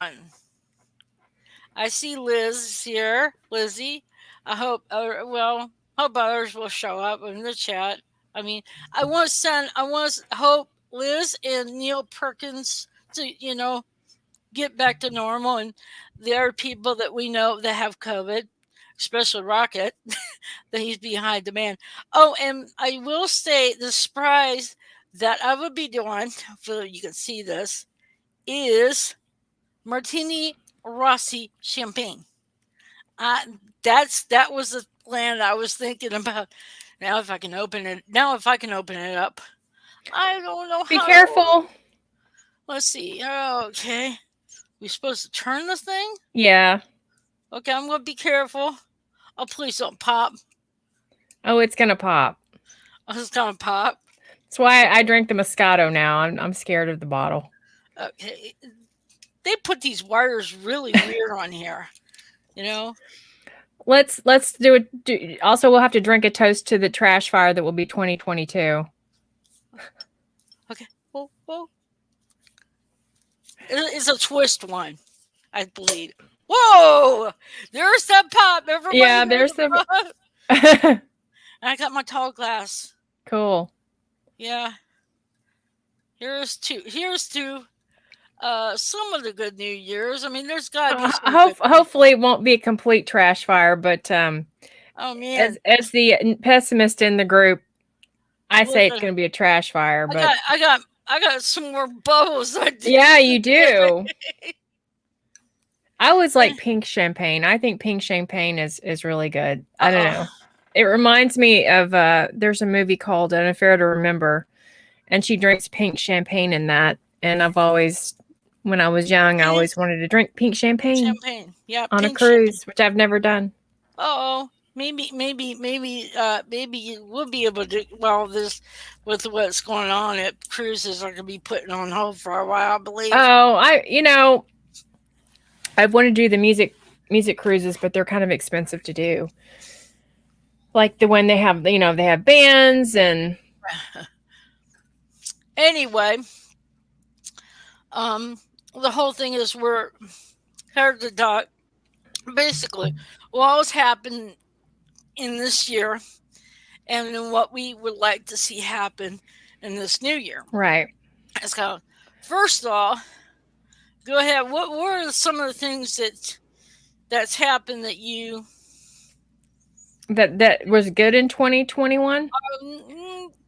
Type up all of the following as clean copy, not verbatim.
I see Liz here, Lizzie. I hope, hope others will show up in the chat. I mean, I want to hope Liz and Neil Perkins to, get back to normal. And there are people that we know that have COVID, especially Rocket, that he's behind demand. Oh, and I will say the surprise that I would be doing, so you can see this, is Martini Rossi champagne. Uh, that was the plan I was thinking about. Now if I can open it up, I don't know Be how to. careful. Let's see. Okay, we supposed to turn the thing. Yeah. Okay, I'm gonna be careful. Oh, please don't pop. Oh, it's gonna pop. Oh, it's gonna pop. That's why I Okay. drink the Moscato now. I'm scared of the bottle. Okay. They put these wires really weird on here. You know. Let's do it. Also, we'll have to drink a toast to the trash fire that will be 2022. Okay. Whoa, whoa. It's a twist one, I believe. Whoa! There's that pop. Everybody Yeah, heard there's the the. pop. I got my tall glass. Cool. Yeah. Here's to some of the good New Year's. I mean, there's got to be some good. Hopefully, it won't be a complete trash fire. But Oh man, as the pessimist in the group, I say it's listen, going to be a trash fire. I But got I got I got some more bubbles. I did. yeah, you do. I always like pink champagne. I think pink champagne is really good. I don't know. Oh It reminds me of there's a movie called An Affair to Remember, and she drinks pink champagne in that. And I've always, when I was young, I always wanted to drink pink champagne champagne. Yeah, on a pink champagne. cruise, which I've never done. Oh, maybe you will be able to. Well, this with what's going on at cruises are going to be putting on hold for a while, I believe. Oh, I want to do the music cruises, but they're kind of expensive to do. Like the when they have, they have bands and Anyway, um, the whole thing is we're here to talk basically what's happened in this year and then what we would like to see happen in this new year. right. It's kind of, first of all, go ahead. What are some of the things that's happened that you That was good in 2021.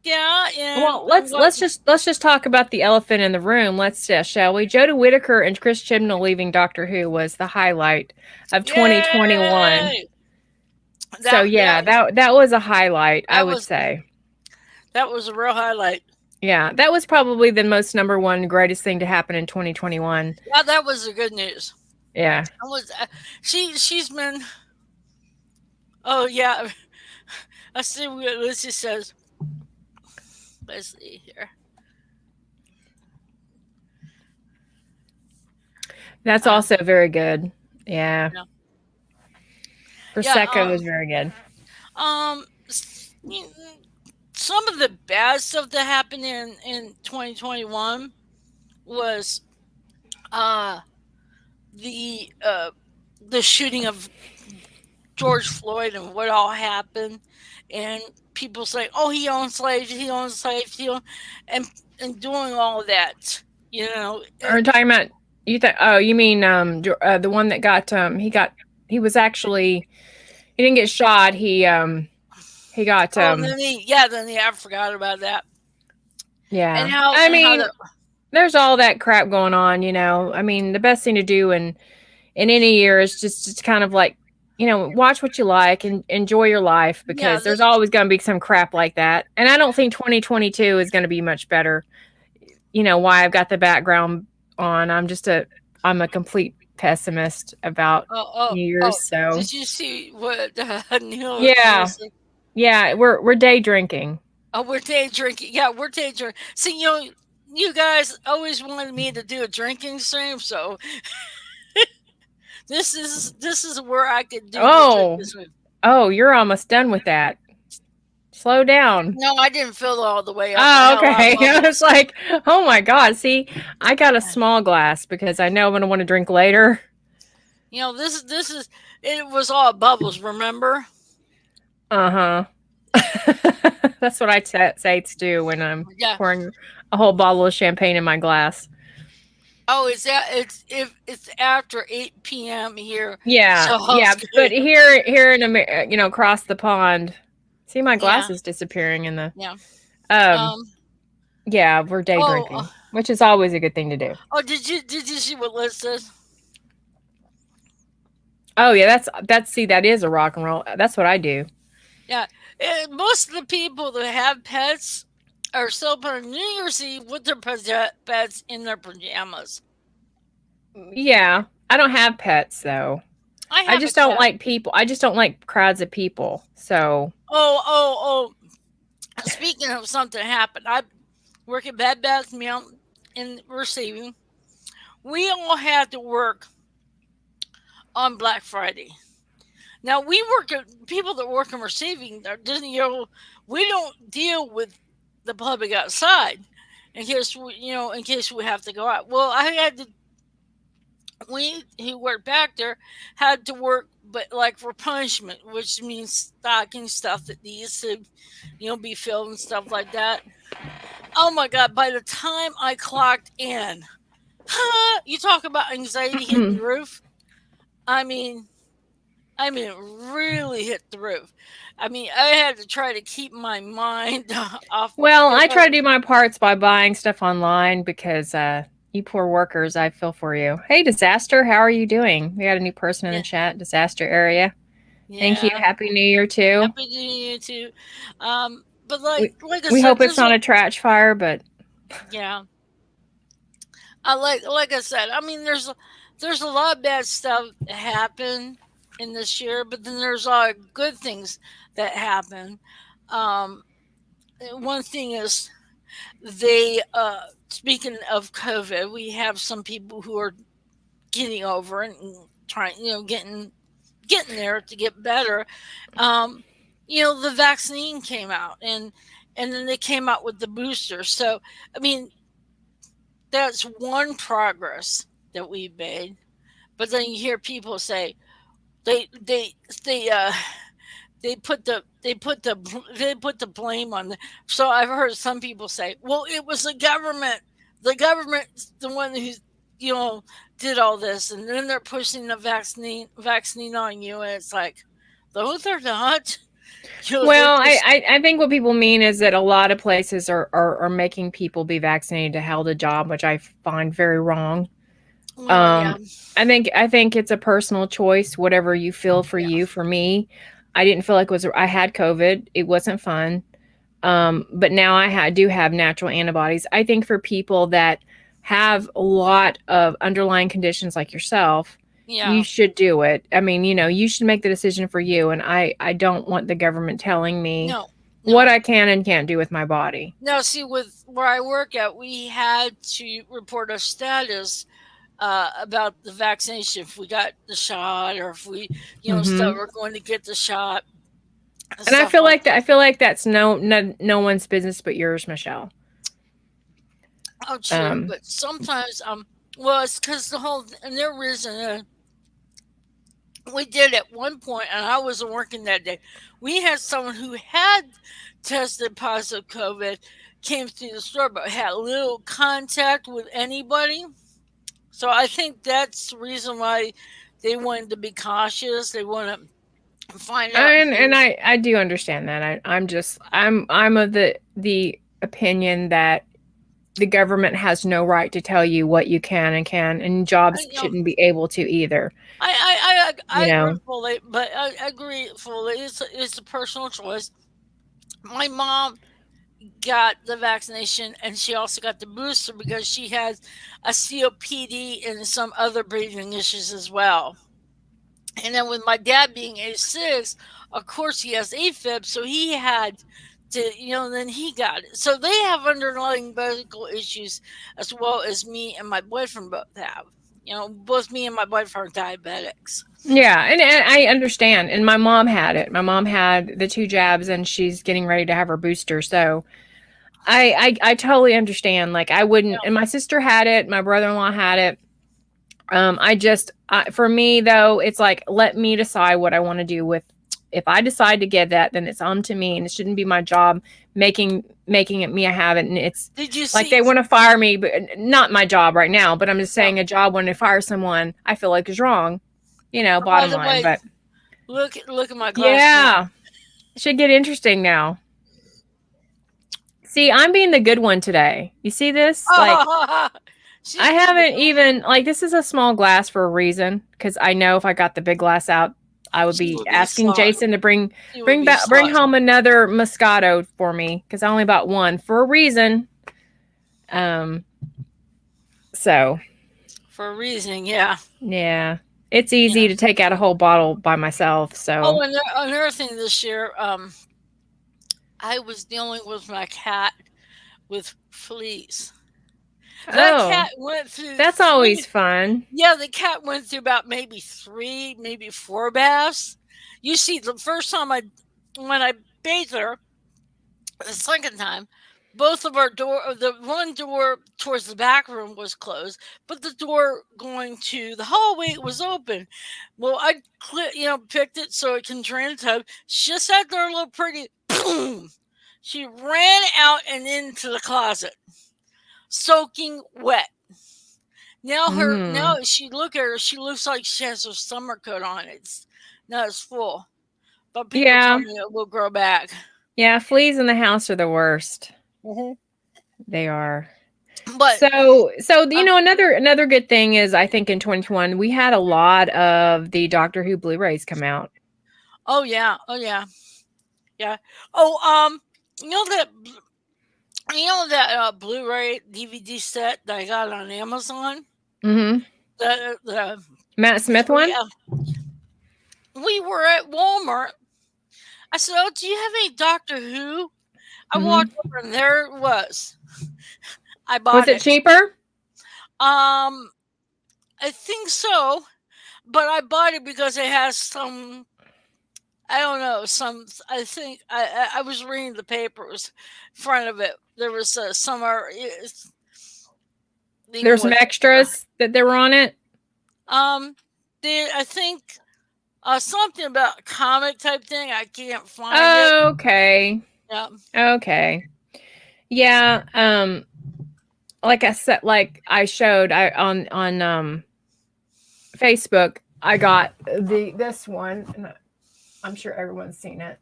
yeah, and Well, let's just talk about the elephant in the room. Let's shall we? Jodie Whittaker and Chris Chibnall leaving Doctor Who was the highlight of 2021. yay So yeah, that was a highlight, I that would was say. that was a real highlight. Yeah, that was probably the most number one greatest thing to happen in 2021. Yeah, that was the good news. Yeah. I was she's been, oh yeah. I see what Lucy says. Let's see here. That's Uh, also very good. Yeah. yeah, yeah. Prosecco was very good. Um, some of the bad stuff that happened in 2021 was uh the uh the shooting of George Floyd and what all happened, and people say, "Oh, he owns slaves, and doing all of that." You know, Are you talking about you think oh, you mean the one that got he was actually he didn't get shot. He got oh, then I forgot about that, and yeah. how I and how mean, the there's all that crap going on. I mean, the best thing to do in any year is just kind of like, watch what you like and enjoy your life yeah because there's always going to be some crap like that. And I don't think 2022 is going to be much better. Why I've got the background on. I'm a complete pessimist about New Year's. So Did you see what Neil yeah, was? yeah, we're day drinking. Oh, we're day drinking. Yeah, we're day drinking. See, you guys always wanted me to do a drinking stream, so this is where I could do the Oh, drinking stream. oh, you're almost done with that. Slow down. No, I didn't fill it all the way up. I Oh, had a lot of okay. I bubbles. was like, oh my God. See, I got a small glass because I know I'm going to want to drink later. This is it was all bubbles. Remember? Uh huh. That's what I say to do when I'm Yeah. pouring a whole bottle of champagne in my glass. Oh, it's after 8 p.m. here, Yeah, so yeah. all's But good. here in America, across the pond, see my glass Yeah, is disappearing in the. yeah. Um, Um. yeah, we're day Oh. drinking, which is always a good thing to do. Oh. Did you see what Liz said? Oh yeah, that's see that is a rock and roll. That's what I do. Yeah. Most of the people that have pets are celebrating New Year's Eve with their pets in their pajamas. Yeah, I don't have pets though. I I have a just don't cat. like people. I just don't like crowds of people. So, Oh. Speaking of something happened, I work at Bed Bath & Beyond in receiving. We all had to work on Black Friday. Now we work at people that work in receiving. We don't deal with the public outside in case we have to go out. Well, I had to. We who worked back there had to work, but like for punishment, which means stocking stuff that needs to, be filled and stuff like that. Oh my god! By the time I clocked in, you talk about anxiety hitting the roof. I mean, it really hit the roof. I mean, I had to try to keep my mind off well, because I try to do my parts by buying stuff online because you poor workers, I feel for you. Hey, Disaster, how are you doing? We got a new person in the yeah, chat, Disaster area. Thank you. yeah. Happy New Year too. Happy New Year too. But We like I we said, hope it's not a trash fire, but yeah. I like I said. I mean, there's a lot of bad stuff that happened in this year, but then there's a lot of good things that happen. Um, One thing is they speaking of COVID, we have some people who are getting over it and trying, getting there to get better. Um, the vaccine came out and then they came out with the booster. So I mean, that's one progress that we've made. But then you hear people say they they they they put the blame on the. So I've heard some people say, well, it was the government. The government's the one who you know did all this, and then they're pushing the vaccine on you, and it's like, no, they're not. They're well, just I think what people mean is that a lot of places are making people be vaccinated to hold a job, which I find very wrong. well, yeah, I think it's a personal choice, whatever you feel for yeah, you. For me, I didn't feel like I had COVID. It wasn't fun. But now do have natural antibodies. I think for people that have a lot of underlying conditions like yourself, you yeah. should do it. I mean, you should make the decision for you. And I don't want the government telling me No, what no. I can and can't do with my body. Now, see, with where I work at, we had to report our status about the vaccination, if we got the shot or if we, Hmm. we're going to get the shot and And I stuff feel like like that. I that. feel like that's no one's business but yours, Michelle. Oh, true, Um, but sometimes, well, it's because and there reason we did at one point, and I wasn't working that day. We had someone who had tested positive COVID, came through the store, but had little contact with anybody. So I think that's the reason why they wanted to be cautious. They want to find out and who's. I do understand that. I'm of the opinion that the government has no right to tell you what you can and and jobs You know, shouldn't be able to either. I You agree know. fully, but I agree fully. It's a personal choice. My mom got the vaccination and she also got the booster because she has a COPD and some other breathing issues as well. And then with my dad being age 6, of course he has AFib, so he had to, then he got it. So they have underlying medical issues as well as me and my boyfriend both have. Both me and my wife are diabetics. Yeah, and I understand. And my mom had it. My mom had the 2 jabs, and she's getting ready to have her booster. So I totally understand. Like I wouldn't. And my sister had it. My brother-in-law had it. For me though, it's like let me decide what I want to do with. If I decide to get that, then it's on to me, and it shouldn't be my job making it me. I have it, and it's Did you like see? they want to fire me, but not my job right now. But I'm just saying, a job when they fire someone, I feel like is wrong. By Bottom the line. way, But look at my glasses. yeah, should get interesting now. See, I'm being the good one today. You see this? Like I haven't even like this is a small glass for a reason because I know if I got the big glass out, I would be asking Jason to bring home another Moscato for me because I only bought one for a reason. So for a reason, yeah. Yeah. It's easy to take out a whole bottle by myself. So and another thing this year, I was dealing with my cat with fleas. That cat went through. That's always fun. Yeah, the cat went through about maybe 3, maybe 4 baths. You see, the first time when I bathed her, the second time, both of our the one door towards the back room was closed, but the door going to the hallway was open. Well, I picked it so it can drain the tub. She just sat there a little pretty. Boom! She ran out and into the closet, soaking wet. Now she look at her. She looks like she has her summer coat on. It's full, but people tell me it will grow back. Yeah, fleas in the house are the worst. Mm-hmm. They are. But so another good thing is I think in 2021 we had a lot of the Doctor Who Blu-rays come out. Oh yeah. Oh that Blu-ray DVD set that I got on Amazon. Mm-hmm. The Matt Smith one. We were at Walmart. I said, "Oh, do you have any Doctor Who?" I walked over and there it was. I bought it. Was it cheaper? I think so, but I bought it because it has some. I don't know. I think I was reading the papers in front of it. There was some. There's some extras that they were on it. I think something about comic type thing. I can't find it. Okay. Yeah. Okay. Yeah. Like I said, like I showed on Facebook, I got this one, and I'm sure everyone's seen it.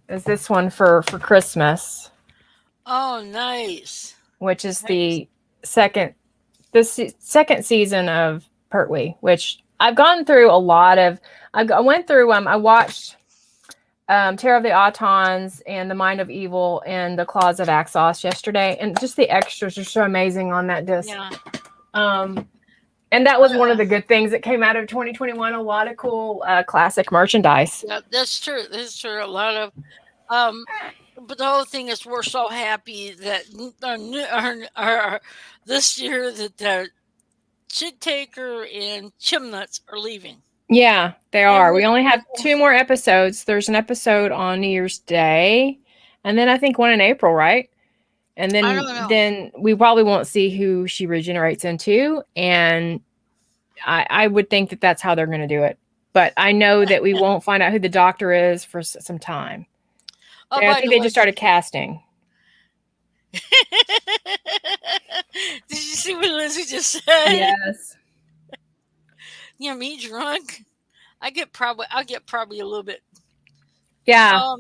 Is this one for Christmas? Oh, nice. Which is the second season of Pertwee, which I've gone through a lot of. I went through. I watched Terror of the Autons and The Mind of Evil and The Claws of Axos yesterday, and just the extras are so amazing on that disc. Yeah. And that was one of the good things that came out of 2021. A lot of cool classic merchandise. Yeah, that's true. That's true. A lot of, but the whole thing is we're so happy that our this year that Chit Taker and Chimnuts are leaving. Yeah, they are. We only have 2 more episodes. There's an episode on New Year's Day, and then I think one in April, right? And then we probably won't see who she regenerates into, and I would think that that's how they're going to do it. But I know that we won't find out who the Doctor is for some time. I think they just started casting. Did you see what Lizzie just said? Yes. Yeah, me drunk. I'll get probably a little bit. Yeah.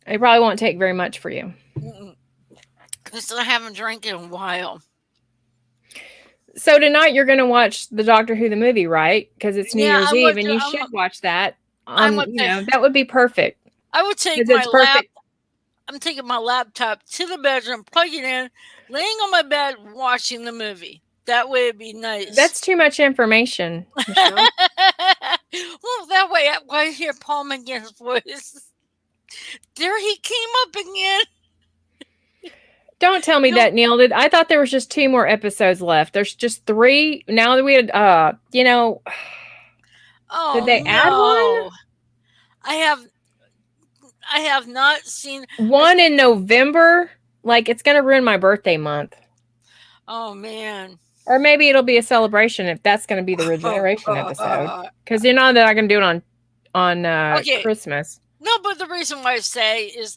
It probably won't take very much for you. Because I haven't drank in a while. So tonight you're going to watch the Doctor Who the movie, right? Because it's New Year's Eve, and you should watch that. That would be perfect. I would take my laptop. I'm taking my laptop to the bedroom, plug it in, laying on my bed, watching the movie. That way it'd be nice. That's too much information. Well, that way I hear Paul McGann's voice. There he came up again. Don't tell me that, Neil. I thought there was just 2 more episodes left. There's just 3. Now that we had, did they add one? I have not seen one in November. Like, it's going to ruin my birthday month. Oh, man. Or maybe it'll be a celebration if that's going to be the regeneration episode. Because you know that I can do it on Christmas. No, but the reason why I say is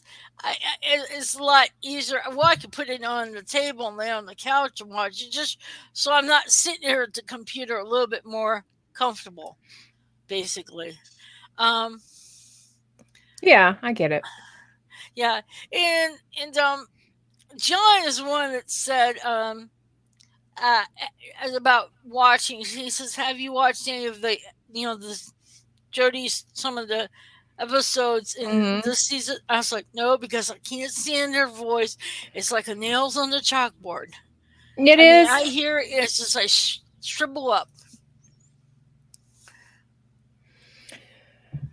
it's a lot easier. Well, I could put it on the table and lay on the couch and watch it, just so I'm not sitting here at the computer, a little bit more comfortable, basically. Yeah, I get it. Yeah, and John is one that said about watching. He says, "Have you watched any of the Jodie's some of the episodes in this season?" I was like, "No, because I can't stand their voice. It's like a nails on the chalkboard." It is. I hear it, it's just like shrivel up.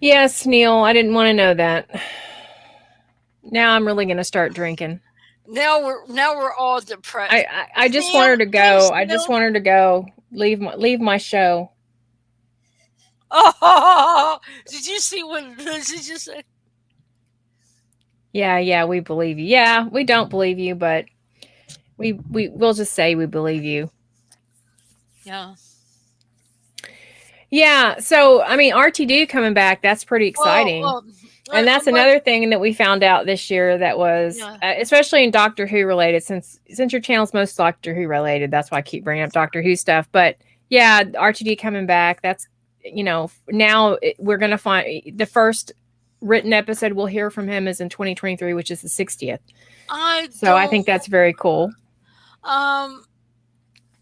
Yes, Neil, I didn't want to know that. Now I'm really going to start drinking. Now we're all depressed. I just want her to go. I just want her to go. Leave my show. Oh, did you see what Lizzie just said? Yeah, we believe you. Yeah, we don't believe you, but we'll just say we believe you. Yeah. Yeah, so I mean, RTD coming back, that's pretty exciting. And that's another thing that we found out this year that was, especially in Doctor Who related, since your channel's most Doctor Who related, that's why I keep bringing up Doctor Who stuff. But yeah, RTD coming back, that's, now we're going to find the first written episode we'll hear from him is in 2023, which is the 60th. So I think that's very cool.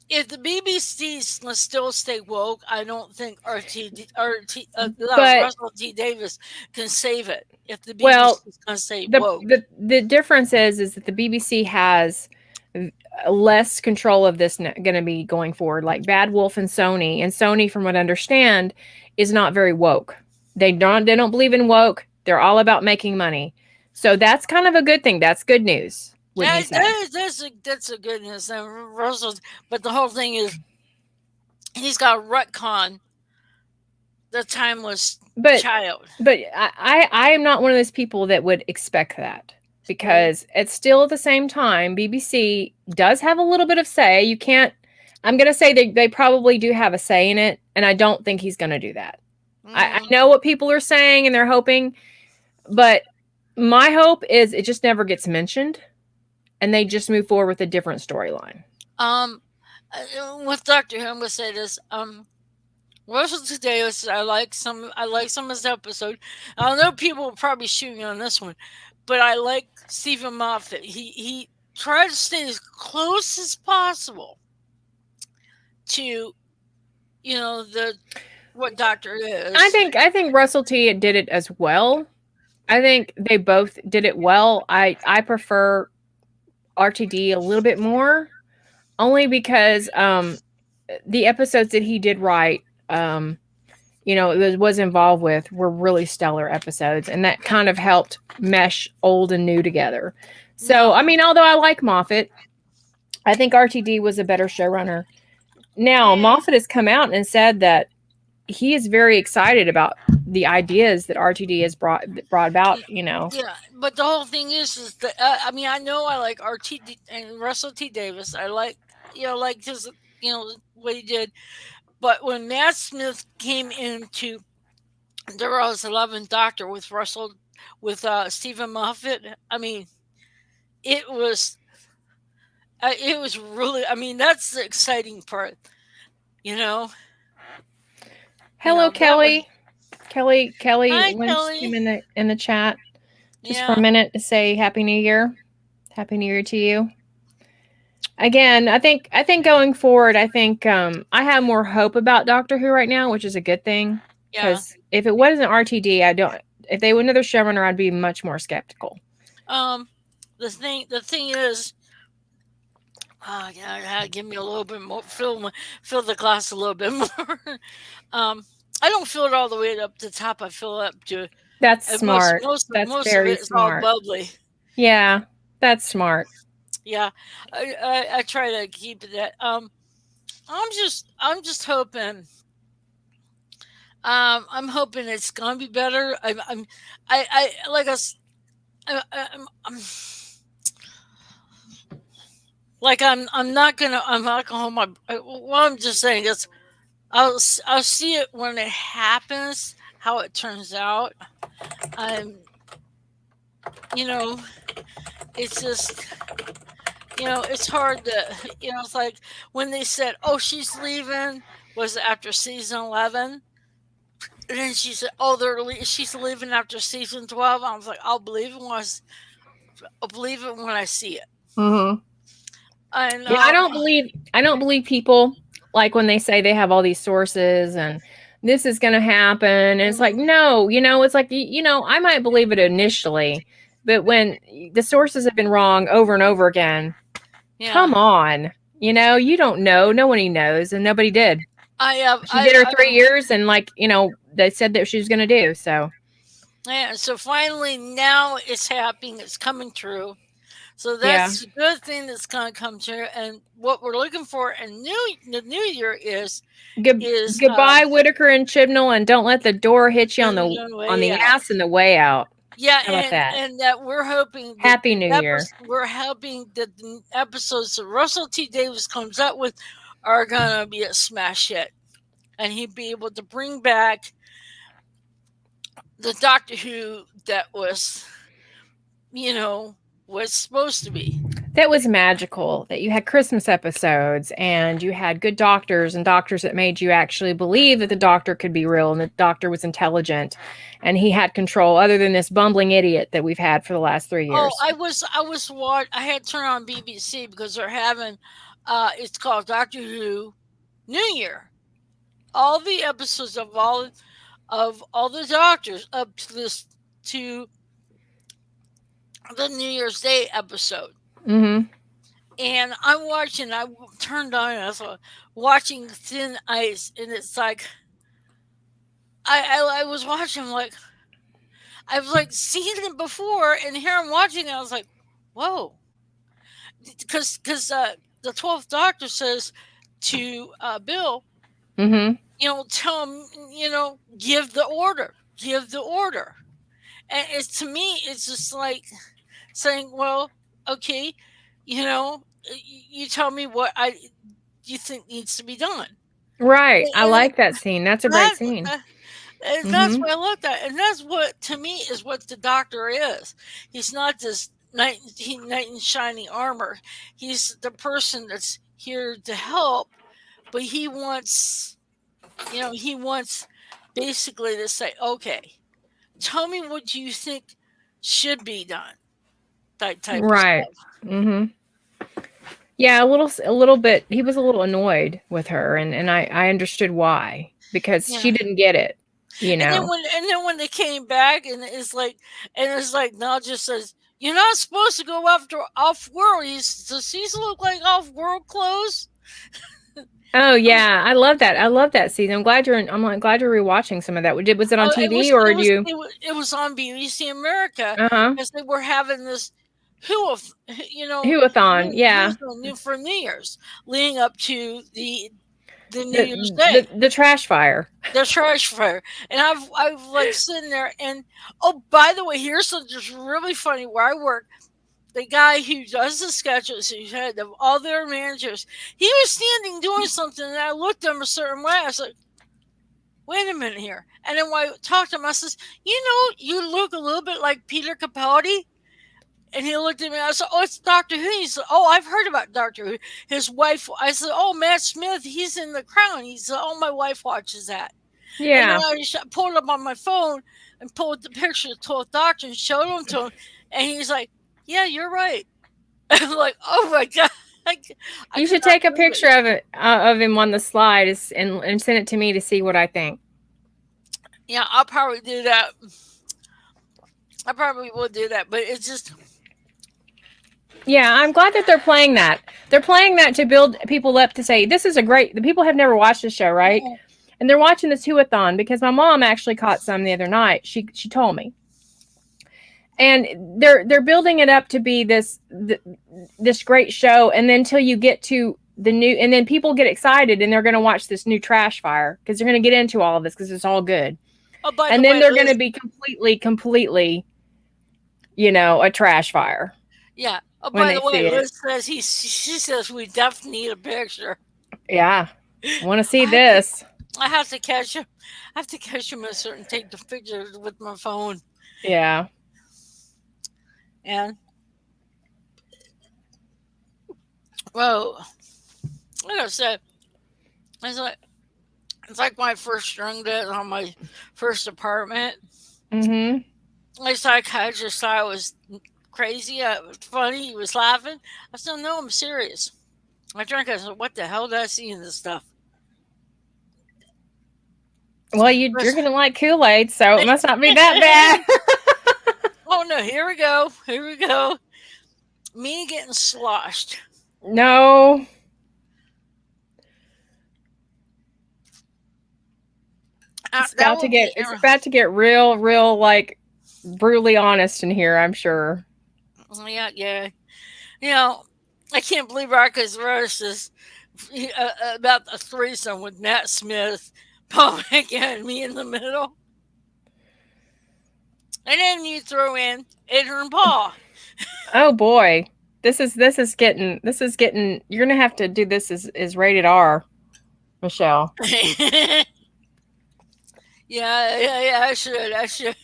If the BBC must still stay woke, I don't think Russell T Davies can save it. If the BBC is going to stay woke, the difference is that the BBC has less control of this going to be going forward. Like Bad Wolf and Sony, from what I understand, is not very woke. They don't believe in woke. They're all about making money. So that's kind of a good thing. That's good news. That's a good news. Russell, but the whole thing is he's got a retcon the timeless child. But I am not one of those people that would expect that, because it's still at the same time, BBC does have a little bit of say. I'm going to say they probably do have a say in it, and I don't think he's going to do that. I know what people are saying and they're hoping, but my hope is it just never gets mentioned. And they just move forward with a different storyline. With Doctor Who, I'm gonna say this. Russell T Davies, I like some of his episode. I know people will probably shoot me on this one, but I like Stephen Moffat. He tried to stay as close as possible to, what Doctor is. I think Russell T did it as well. I think they both did it well. I prefer RTD a little bit more, only because the episodes that he did write, was involved with, were really stellar episodes, and that kind of helped mesh old and new together. So, I mean, although I like Moffat, I think RTD was a better showrunner. Now, Moffat has come out and said that he is very excited about the ideas that RTD has brought about, Yeah, but the whole thing is that I know I like RTD and Russell T Davies. I like his what he did, but when Matt Smith came into the 11th Doctor with Stephen Moffat, I mean, it was really. I mean, that's the exciting part, Hello, Kelly. Kelly Hi, came in the chat just for a minute to say Happy New Year. Happy New Year to you. Again, I think going forward, I have more hope about Doctor Who right now, which is a good thing. Because if it wasn't RTD, if they were another showrunner, I'd be much more skeptical. The thing is, give me a little bit more, fill the glass a little bit more. I don't fill it all the way up to the top. I fill it up to. That's smart. Most that's most very of it is smart. all bubbly. Yeah, that's smart. Yeah, I try to keep that. I'm just hoping. I'm hoping it's gonna be better. I like us. I'm I'm not gonna hold my. What I'm just saying is, I'll see it when it happens, how it turns out. I'm, you know, it's just, it's hard to, it's like when they said, "Oh, she's leaving," was after season 11. And then she said, "Oh, she's leaving after season 12." I was like, I'll believe it when I see it." Mm-hmm. And Yeah, I don't believe people like when they say they have all these sources and this is going to happen. And it's like, mhm, no, it's like, I might believe it initially, but when the sources have been wrong over and over again, yeah, come on, you don't know. Nobody knows. And nobody did. I have, She did her 3 years and they said that she was going to do. So, yeah. So finally, now it's happening. It's coming true. So yeah. that's a good thing that's going to come true. And what we're looking for in the new year is Goodbye, Whitaker and Chibnall, and don't let the door hit you the on way the out. ass and the way out. Yeah, How about that? and that we're hoping that Happy New Year. we're hoping that the episodes that Russell T Davis comes up with are gonna be a smash hit, and he'd be able to bring back the Doctor Who that you know, was supposed to be. That was magical, that you had Christmas episodes and you had good doctors and doctors that made you actually believe that the doctor could be real and the doctor was intelligent and he had control, other than this bumbling idiot that we've had for the last 3 Oh, years. I had to turn on BBC because they're having it's called Doctor Who New Year. All the episodes of all the doctors up to this to the New Year's Day episode. Mm-hmm. And I turned on and I was watching Thin Ice, and it's like I was watching like I've like seen it before, and here I'm watching it. I was like, whoa, because the 12th Doctor says to Bill, Mm-hmm. tell him, give the order, and it's to me, it's just like saying, well, okay, you tell me what you think needs to be done. Right. I And like that scene. That's a great that, scene. and that's Mm-hmm. what I looked at, and that's what to me is what the Doctor is. He's not this knight in shining armor. He's the person that's here to help, but he wants basically to say, okay, tell me what you think should be done. That type of Right. stuff. Mm-hmm. Yeah, a little bit. He was a little annoyed with her, and I understood why, because Yeah. she didn't get it, you And know. then when they came back, and it's like now just says, you're not supposed to go after off world. Does these look like off world clothes? Oh yeah, I love that. I love that season. I'm glad you're rewatching some of that. Was it on Oh, TV or did you? it was on BBC America Uh huh. because they were having this who Whoathon. Yeah. new for New Year's leading up to the New Year's Day. The trash fire. The trash fire, and I've like sitting there, and oh, by the way, here's something just really funny. Where I work, the guy who does the sketches, who's head of all their managers, he was standing doing something, and I looked at him a certain way. I was like, "Wait a minute here." And then when I talked to him, I says, you look a little bit like Peter Capaldi." And he looked at me. I said, "Oh, it's Doctor Who." He said, "Oh, I've heard about Doctor Who." His wife. I said, "Oh, Matt Smith. He's in The Crown." He said, "Oh, my wife watches that." And then Yeah. I just pulled up on my phone and pulled the picture of the 12th Doctor and showed him to him. And he's like, "Yeah, you're right." I'm like, "Oh my God." I You could should not take a believe picture it. of it of him on the slide and send it to me to see what I think. Yeah, I'll probably do that. I probably will do that. But it's just, Yeah, I'm glad that they're playing that. They're playing that to build people up to say this is a great. The people have never watched the show, right? And they're watching this Whoathon because my mom actually caught some the other night. She told me, and they're building it up to be this great show, and then until you get to the new, and then people get excited and they're going to watch this new trash fire because they're going to get into all of this because it's all good. And then they're going to be completely, a trash fire. Yeah. Oh, by the way, Liz says she says we definitely need a picture. Yeah. I want to see this. I have to catch him. I have to catch him and take the pictures with my phone. Yeah. And well, like I said, it's like my first strung date on my first apartment. Mm-hmm. My psychiatrist thought I was crazy. It was funny. He was laughing. I said, "No, I'm serious." I drank. I said, "What the hell did I see in this stuff?" Well, you're going to like Kool-Aid, so it must not be that bad. Oh, no. Here we go. Here we go. Me getting sloshed. No. It's about to get real, like, brutally honest in here, I'm sure. Yeah. I can't believe Marcus Rose is about a threesome with Matt Smith, Paul McGann, and me in the middle. And then you throw in Adrian Paul. Oh boy. This is getting you're gonna have to do this as rated R, Michelle. Yeah, I should.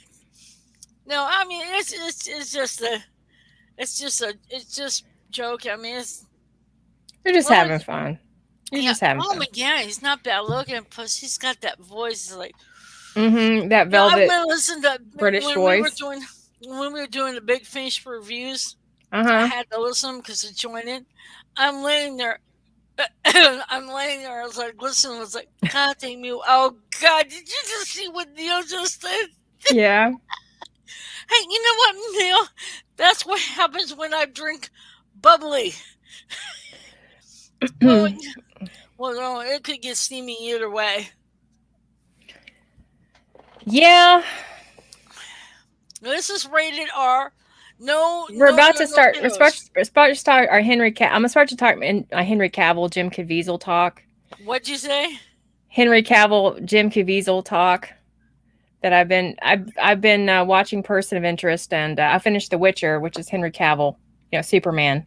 No, I mean it's just joke. I mean you're just having fun. You're just having fun. Oh my god, he's not bad looking. Plus, he's got that voice like. That velvet. I'm gonna listen to British voice. When we were doing the Big Finish reviews, I had to listen because I joined in. I'm laying there. I was like, listen. I was like, God dang me! Oh God, did you just see what Neil just did? Yeah. Hey, you know what, Neil? That's what happens when I drink bubbly. Well, no, it could get steamy either way. Yeah. This is rated R. No, we're about to start. We're about to start our Henry. I'm gonna start to talk Henry Cavill, Jim Caviezel talk. What'd you say? Henry Cavill, Jim Caviezel talk. That I've been watching Person of Interest, and I finished The Witcher, which is Henry Cavill, Superman.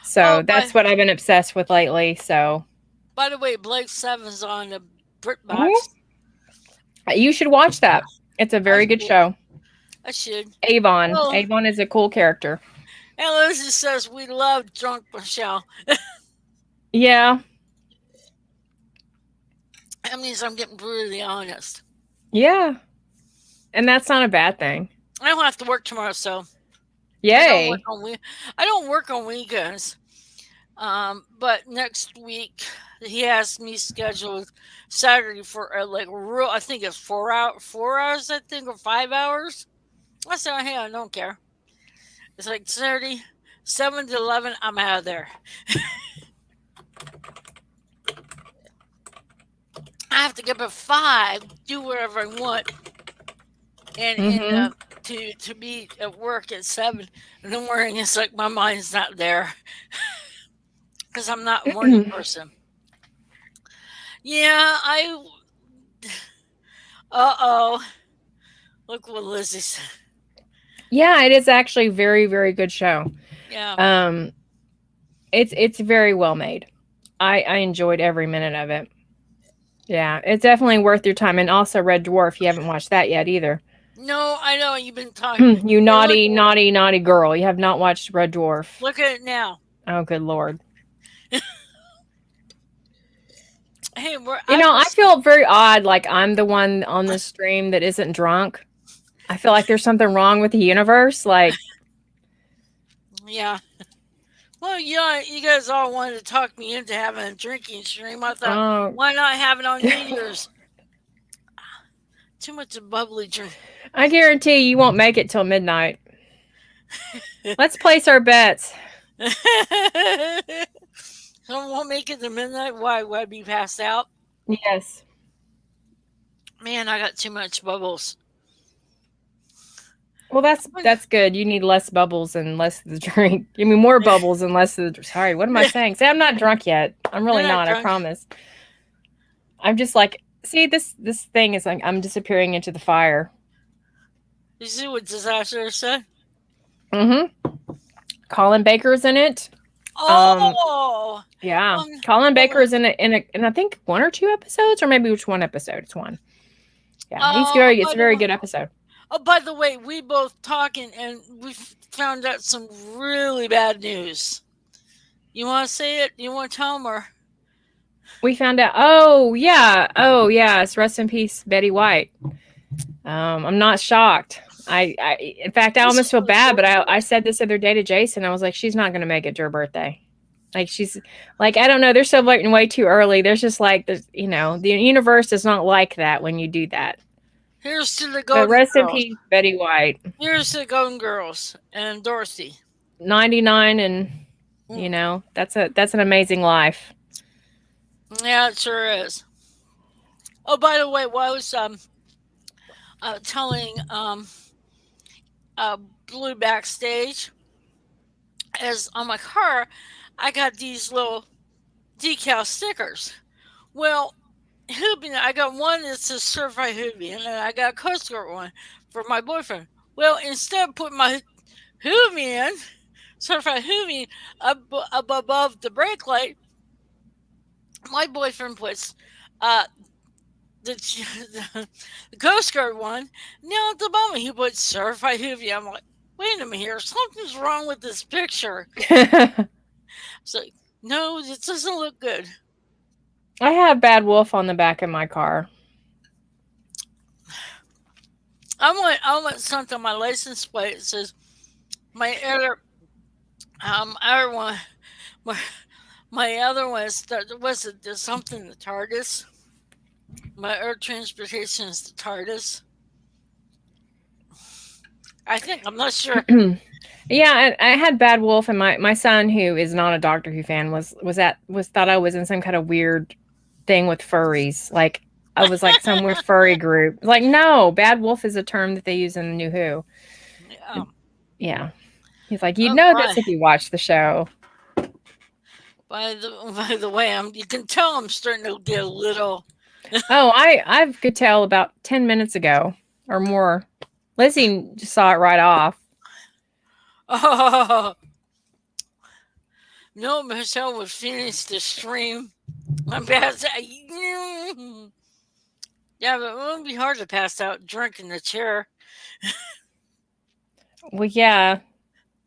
So that's what I've been obsessed with lately. So. By the way, Blake Seven's on the BritBox. Mm-hmm. You should watch that. It's a very good show. I should. Avon. Oh. Avon is a cool character. And Lucy says we love drunk Michelle. Yeah. That means I'm getting brutally honest. Yeah. And that's not a bad thing. I don't have to work tomorrow, so. Yay. I don't work on weekends. But next week he has me scheduled Saturday for I think it's 4 hours, I think, or 5 hours. I said, hey, I don't care. It's like Saturday, 7 to 11, I'm out of there. I have to get up at 5, do whatever I want, and to be at work at 7 in the morning. It's like my mind's not there because I'm not a morning person. Yeah, look what Lizzie said. Yeah, it is actually a very, very good show. Yeah. It's very well made. I enjoyed every minute of it. Yeah, it's definitely worth your time. And also Red Dwarf. You haven't watched that yet either. No, I know. You've been talking. You naughty girl. You have not watched Red Dwarf. Look at it now. Oh, good Lord. Hey, I feel very odd. Like I'm the one on the stream that isn't drunk. I feel like there's something wrong with the universe. Like, yeah. Well, yeah, you guys all wanted to talk me into having a drinking stream. I thought, why not have it on New Year's? Too much of bubbly drink. I guarantee you won't make it till midnight. Let's place our bets. Someone won't make it to midnight? Why? Would I be passed out? Yes. Man, I got too much bubbles. Well, that's good. You need less bubbles and less of the drink. I mean, more bubbles and less of the. Sorry, what am I saying? Say, I'm not drunk yet. I'm really You're not not. I drunk. promise. I'm just like, see, this thing is like I'm disappearing into the fire. You see what Disaster said? Mm-hmm. Colin Baker's in it. Oh, Yeah, Colin Baker is in it in I think 1 or 2 episodes, or maybe which one episode? It's one. Yeah, it's a very good episode. Oh, by the way, we both talking and we found out some really bad news. You want to say it? You want to tell them or? We found out. Oh yeah. It's rest in peace, Betty White. I'm not shocked. In fact, I almost feel bad, but I said this other day to Jason. I was like, she's not going to make it to her birthday. Like she's like, I don't know. They're celebrating way too early. There's just like, the universe does not like that when you do that. Here's to the Golden Girls. Rest in peace, Betty White. Here's to the Golden Girls and Dorothy. 99, and that's an amazing life. Yeah, it sure is. Oh, by the way, while I was telling Blue backstage, as on my car, I got these little decal stickers. Well, Hoobie, I got one that says Certified Hoobie, and then I got a Coast Guard one for my boyfriend. Well, instead of putting my Hoobie in, Certified Hoobie, up above the brake light, my boyfriend puts the Coast Guard one. Now at the moment, he puts Certified Hoobie. I'm like, wait a minute here, something's wrong with this picture. So, no, it doesn't look good. I have Bad Wolf on the back of my car. I want something on my license plate that says my other one, my other one is there's something the TARDIS. My air transportation is the TARDIS. I think I'm not sure. Yeah, I had Bad Wolf, and my son, who is not a Doctor Who fan, was thought I was in some kind of weird thing with furries. Like I was like some weird furry group. Like, no, Bad Wolf is a term that they use in the New Who. Yeah. He's like, you'd know this if you watch the show. By the way, you can tell I'm starting to get a little. Oh, I could tell about 10 minutes ago or more. Lizzie just saw it right off. Oh no, Michelle would finish the stream. I'm bad. Yeah, but it wouldn't be hard to pass out drunk in the chair. Well, yeah.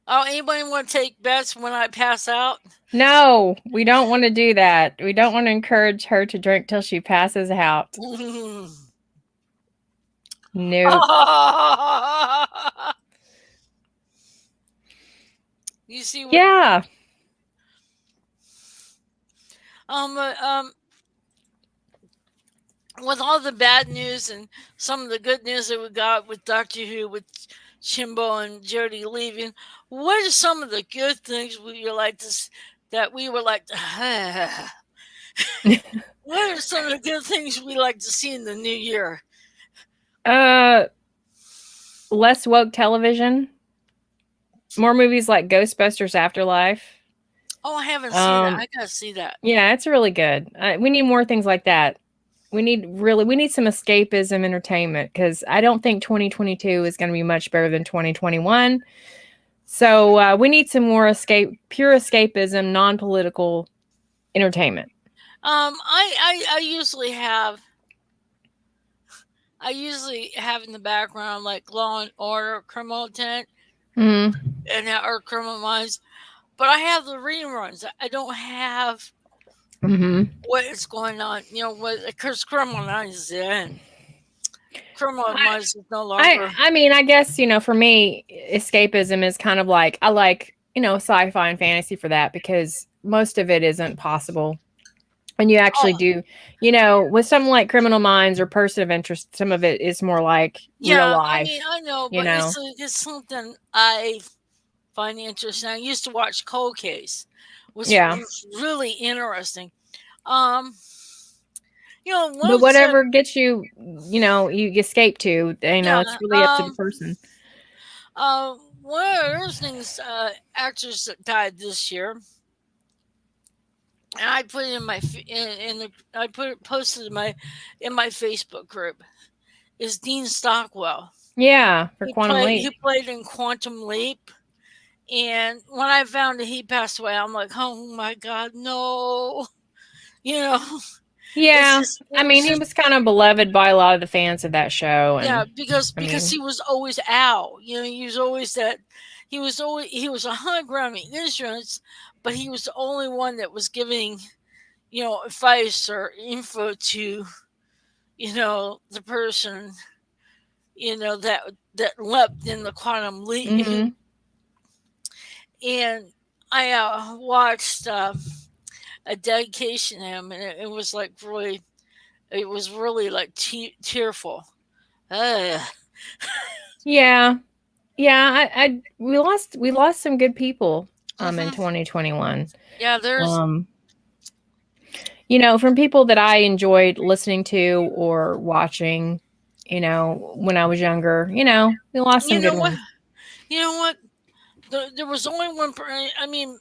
Oh, anybody want to take bets when I pass out? No, we don't want to do that. We don't want to encourage her to drink till she passes out. No. You see what? Yeah. With all the bad news and some of the good news that we got with Doctor Who, with Chimbo and Jodie leaving, what are some of the good things we would like to? What are some of the good things we like to see in the new year? Less woke television. More movies like Ghostbusters Afterlife. Oh, I haven't seen that. I gotta see that. Yeah, it's really good. We need more things like that. We need some escapism entertainment, because I don't think 2022 is going to be much better than 2021. So we need some more pure escapism, non-political entertainment. I usually have in the background like Law and Order, Criminal Intent, and or Criminal Minds, but I have the reruns. I don't have what is going on. Because Criminal Minds is in. Criminal Minds is no longer. I mean, I guess for me, escapism is kind of like I like sci-fi and fantasy for that, because most of it isn't possible. And you actually do, with something like Criminal Minds or Person of Interest, some of it is more like real life. I mean, I know, but it's something I find interesting. I used to watch Cold Case, which was really interesting. But whatever gets you, you escape to, it's really up to the person. One of the other things, actors that died this year, and I put it in my in the I put it posted in my Facebook group, is Dean Stockwell. Yeah, for Quantum Leap. He played in Quantum Leap, and when I found that he passed away, I'm like, oh my god, no, you know. Yeah, I mean, he was kind of beloved by a lot of the fans of that show. And, yeah, because he was always Al. He was always that. He was a high Grammy insurance, but he was the only one that was giving, advice or info to, the person, that leapt in the quantum leap. Mm-hmm. And I watched a dedication to him, and it was like really, like tearful. Yeah, we lost some good people in 2021. Yeah, there's from people that I enjoyed listening to or watching, when I was younger, we lost some good ones. You know what? There was only one. I mean,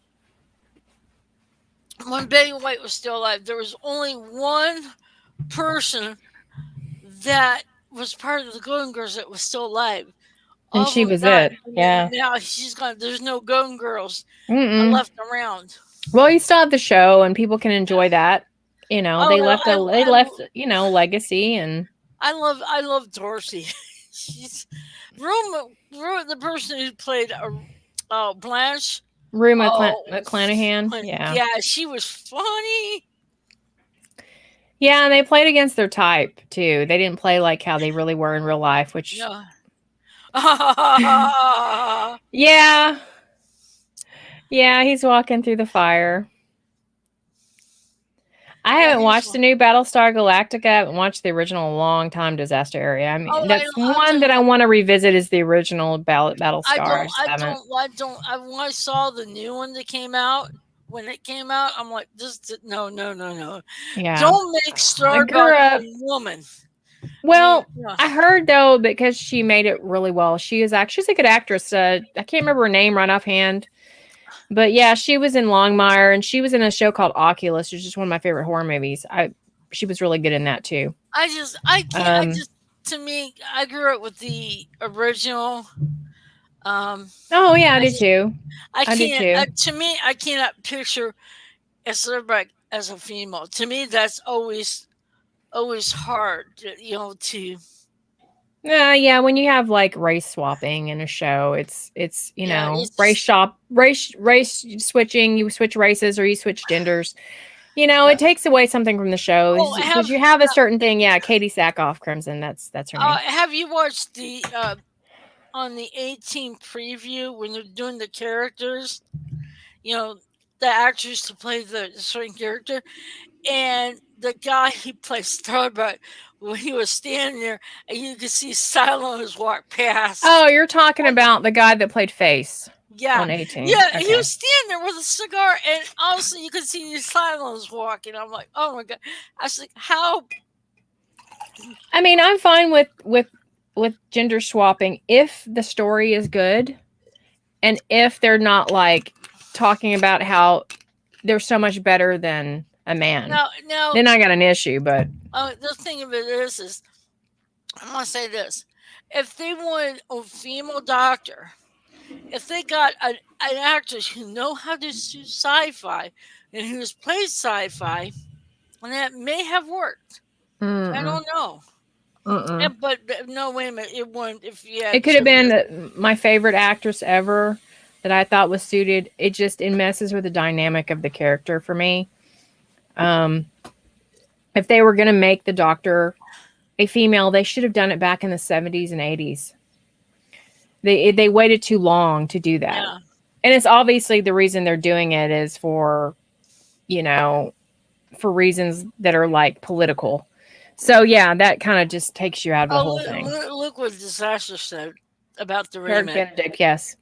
when Betty White was still alive, there was only one person that was part of the Golden Girls that was still alive. And she was it. Yeah. Now she's gone. There's no Golden Girls left around. Well, you still have the show, and people can enjoy that. They left legacy, and I love Dorothy. She's the person who played Blanche. Rue McClanahan. Yeah, she was funny. Yeah, and they played against their type too. They didn't play like how they really were in real life, which yeah, he's walking through the fire. I haven't watched the new Battlestar Galactica. I haven't watched the original long time. Disaster Area. I mean, that's one that I want to revisit is the original Battlestar. When I saw the new one that came out, I'm like, no. Yeah. Don't make Starbuck a woman. Well, I heard though, because she made it really well. She's a good actress. I can't remember her name right offhand. But yeah, she was in Longmire, and she was in a show called Oculus, which is one of my favorite horror movies. She was really good in that too. To me, I grew up with the original. Oh yeah, I did too. To me, I cannot picture Starbuck as a female. To me, that's always hard, to. Yeah, when you have like race swapping in a show, it's race switching. You switch races or you switch genders. It takes away something from the show because you have a certain thing. Yeah, Katie Sackhoff Crimson. That's her name. Have you watched the on the 18 preview when they're doing the characters? The actors to play the certain character, and the guy he plays Starbuck, when he was standing there, and you could see Silos walk past. Oh, you're talking about the guy that played Face. Yeah. On 18. Yeah, okay. He was standing there with a cigar, and obviously you could see these Silos walking. I'm like, oh my god! I was like, how? I mean, I'm fine with gender swapping if the story is good, and if they're not like talking about how they're so much better than a man. No. Then I got an issue, but the thing of it is I'm gonna say this: if they wanted a female doctor, if they got an actress who know how to do sci-fi and who's played sci-fi, and that may have worked. I don't know. But no, wait a minute. It wouldn't. It could have been my favorite actress ever that I thought was suited. It messes with the dynamic of the character for me. If they were going to make the doctor a female, they should have done it back in the 70s and 80s. They waited too long to do that. Yeah. And it's obviously the reason they're doing it is for reasons that are like political. So yeah, that kind of just takes you out of the whole thing. Look what Disaster said about the remake. Benedict, yes.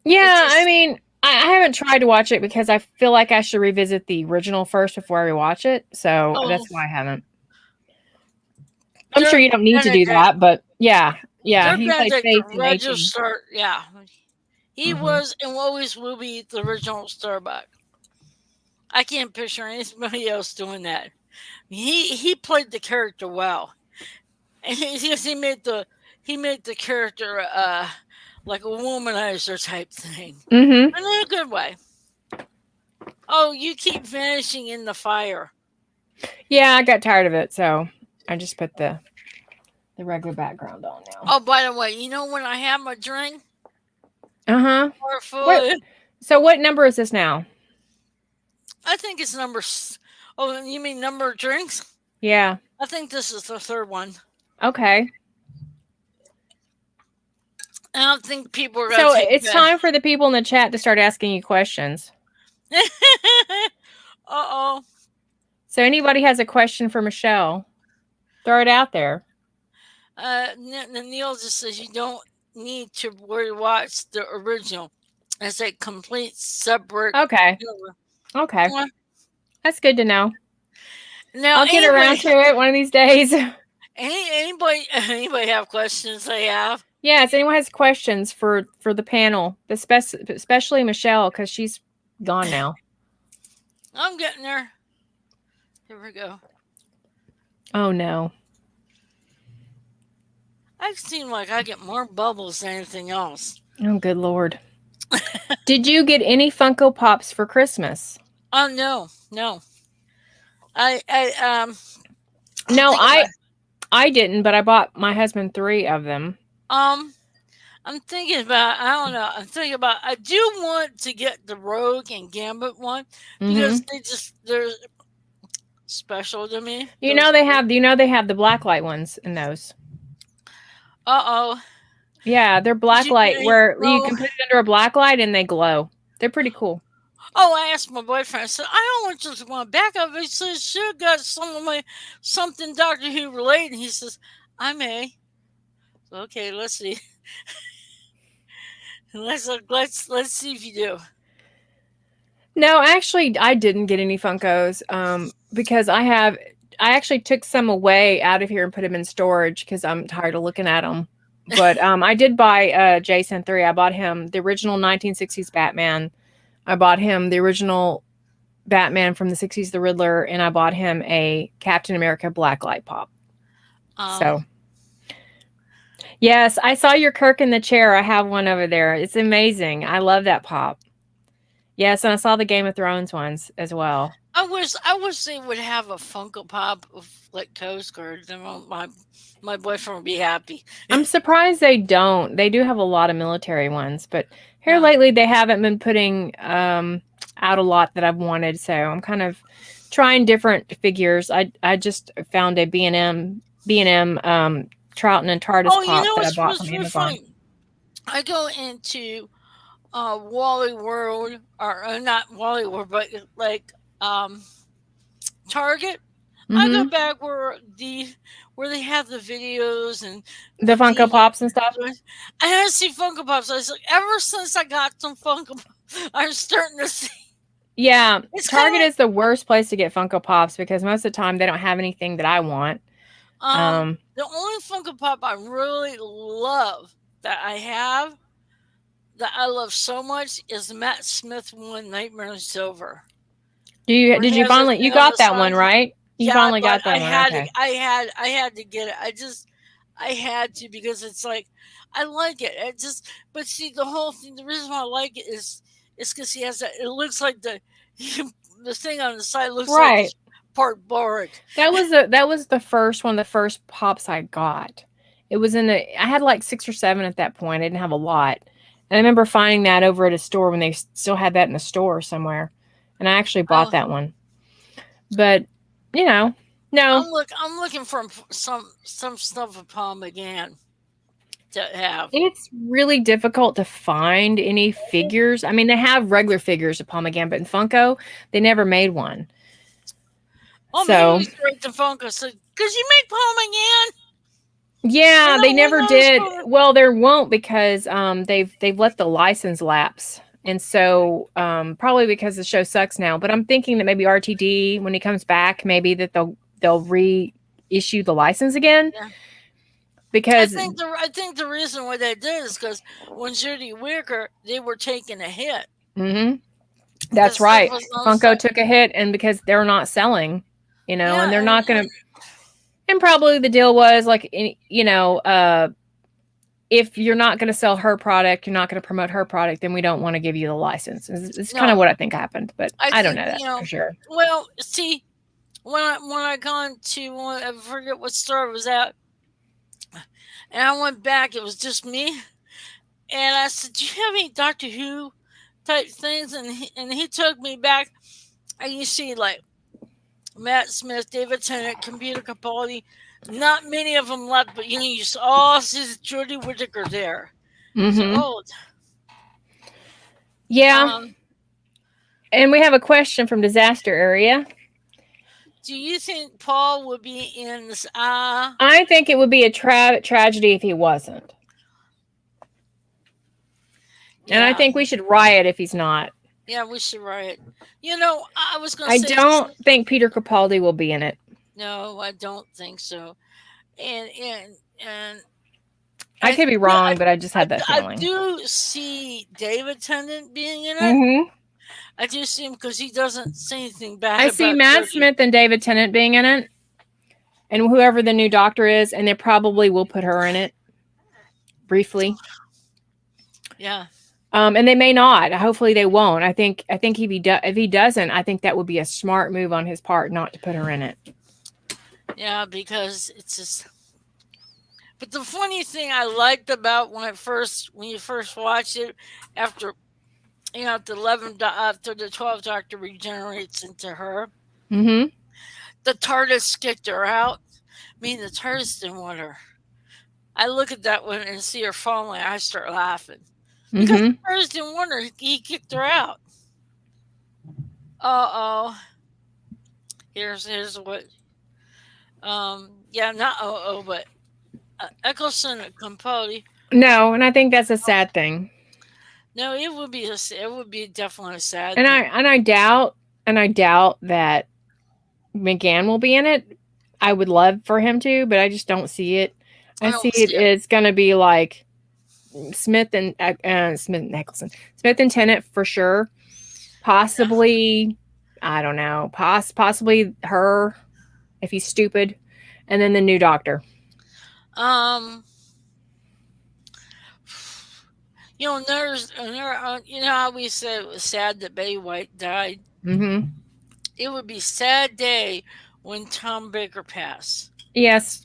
Yeah, I mean, I haven't tried to watch it because I feel like I should revisit the original first before I rewatch it. So that's why I haven't. I'm sure you don't need to do that, but yeah. Yeah, Dirk he Van played Dyke, Faith the in 18. register, yeah. He Mhm. was and always will be the original Starbuck. I can't picture anybody else doing that. He played the character well, and he made the character like a womanizer type thing, Mhm. and in a good way. Oh, you keep vanishing in the fire. Yeah, I got tired of it, so I just put the regular background on now. Oh, by the way, you know when I have my drink Uh-huh. or What food, so what number is this now? I think it's number. Oh, you mean number of drinks? Yeah. I think this is the third one. Okay. I don't think people are gonna So take it's that. time for the people in the chat to start asking you questions. Uh-oh. So anybody has a question for Michelle, throw it out there. Neil just says you don't need to watch the original. It's a complete separate. Okay. Okay. Well, That's good to know. now, I'll get around to it one of these days. anybody have questions they have? Yes, anyone has questions for the panel, especially Michelle, because she's gone now. I'm getting there. Here we go. Oh no. I've seen like I get more bubbles than anything else. Oh good Lord. Did you get any Funko Pops for Christmas? Oh no. No, I didn't, but I bought my husband 3 of them. I'm thinking about. I don't know. I'm thinking about. I do want to get the Rogue and Gambit one because they're special to me. You know they have the blacklight ones in those. Uh-oh. Yeah, they're blacklight where you can put it under a blacklight and they glow. They're pretty cool. Oh, I asked my boyfriend. I said, I don't want just one backup. He says, should have got something Doctor Who related. And he says, I may. Okay, let's see. let's see if you do. No, actually, I didn't get any Funkos because I actually took some away out of here and put them in storage because I'm tired of looking at them. But I did buy Jason 3. I bought him the original 1960s Batman. I bought him the original Batman from the 60s, the Riddler, and I bought him a Captain America Blacklight Pop. So, yes, I saw your Kirk in the chair. I have one over there. It's amazing. I love that pop. Yes, and I saw the Game of Thrones ones as well. I wish they would have a Funko Pop of like Coast Guard. Then my boyfriend would be happy. I'm surprised they don't. They do have a lot of military ones, but here lately they haven't been putting out a lot that I've wanted. So I'm kind of trying different figures. I just found a B&M Troughton and TARDIS pop that I bought from Amazon. Funny. I go into Wally World or not Wally World, but like Target. I go back where they have the videos and the Funko Pops and stuff. I haven't seen Funko Pops. I was like, ever since I got some Funko Pops, I'm starting to see. Yeah, Target is the worst place to get Funko Pops because most of the time they don't have anything that I want. The only Funko Pop I really love that I have that I love so much is the Matt Smith one, Nightmare in Silver. Did you finally you got that one, right? You finally got that one. I had to get it. I had to because it's like I like it. But see the whole thing. The reason why I like it is because he has that. It looks like the thing on the side looks like part Boric. That was the first one. The first Pops I got. It was I had like 6 or 7 at that point. I didn't have a lot. And I remember finding that over at a store when they still had that in the store somewhere. And I actually bought that one. But, no. I'm looking for some stuff of Palm again to have. It's really difficult to find any figures. I mean, they have regular figures of Palm again, but in Funko, they never made one. Oh, so maybe we the Funko. So, because you make Palm again. Yeah, they never did. Well, there won't because they've let the license lapse. And so probably because the show sucks now. But I'm thinking that maybe RTD, when he comes back, maybe that they'll reissue the license again. Yeah. because I think the reason why they did is because when Jodie Whittaker, they were taking a hit. That's right. Funko took a hit, and because they're not selling, and they're not going to. And probably the deal was like, if you're not going to sell her product, you're not going to promote her product, then we don't want to give you the license. It's kind of what I think happened, but I don't know that for sure. Well, see, when I gone to, I forget what store it was at, and I went back, it was just me, and I said, "Do you have any Doctor Who type things?" And he took me back, and you see like Matt Smith, David Tennant, Computer Capaldi. Not many of them left, but you saw Jodie Whittaker there. So, yeah. And we have a question from Disaster Area. Do you think Paul would be in this? I think it would be a tragedy if he wasn't. Yeah. And I think we should riot if he's not. Yeah, we should riot. I was going to say... I don't think Peter Capaldi will be in it. No, I don't think so. And I could be wrong, but I just had that feeling. I do see David Tennant being in it. I do see him because he doesn't say anything bad. I see Matt Smith and David Tennant being in it, and whoever the new doctor is, and they probably will put her in it briefly. Yeah. And they may not. Hopefully, they won't. I think if he doesn't, I think that would be a smart move on his part not to put her in it. Yeah, because it's just. But the funny thing I liked about when you first watched it, after the 12th Doctor regenerates into her, the TARDIS kicked her out. I mean, the TARDIS didn't want her. I look at that one and see her falling. I start laughing. Because the TARDIS didn't want her. He kicked her out. Here's what. Not but Eccleston and Capaldi. No, and I think that's a sad thing. No, it would be definitely a sad thing. And I doubt that McGann will be in it. I would love for him to, but I just don't see it. I see it's going to be like Smith and Eccleston, Smith and Tennant for sure. Possibly, I don't know. Possibly her, if he's stupid, and then the new doctor. How we said it was sad that Betty White died. It would be a sad day when Tom Baker passed. Yes.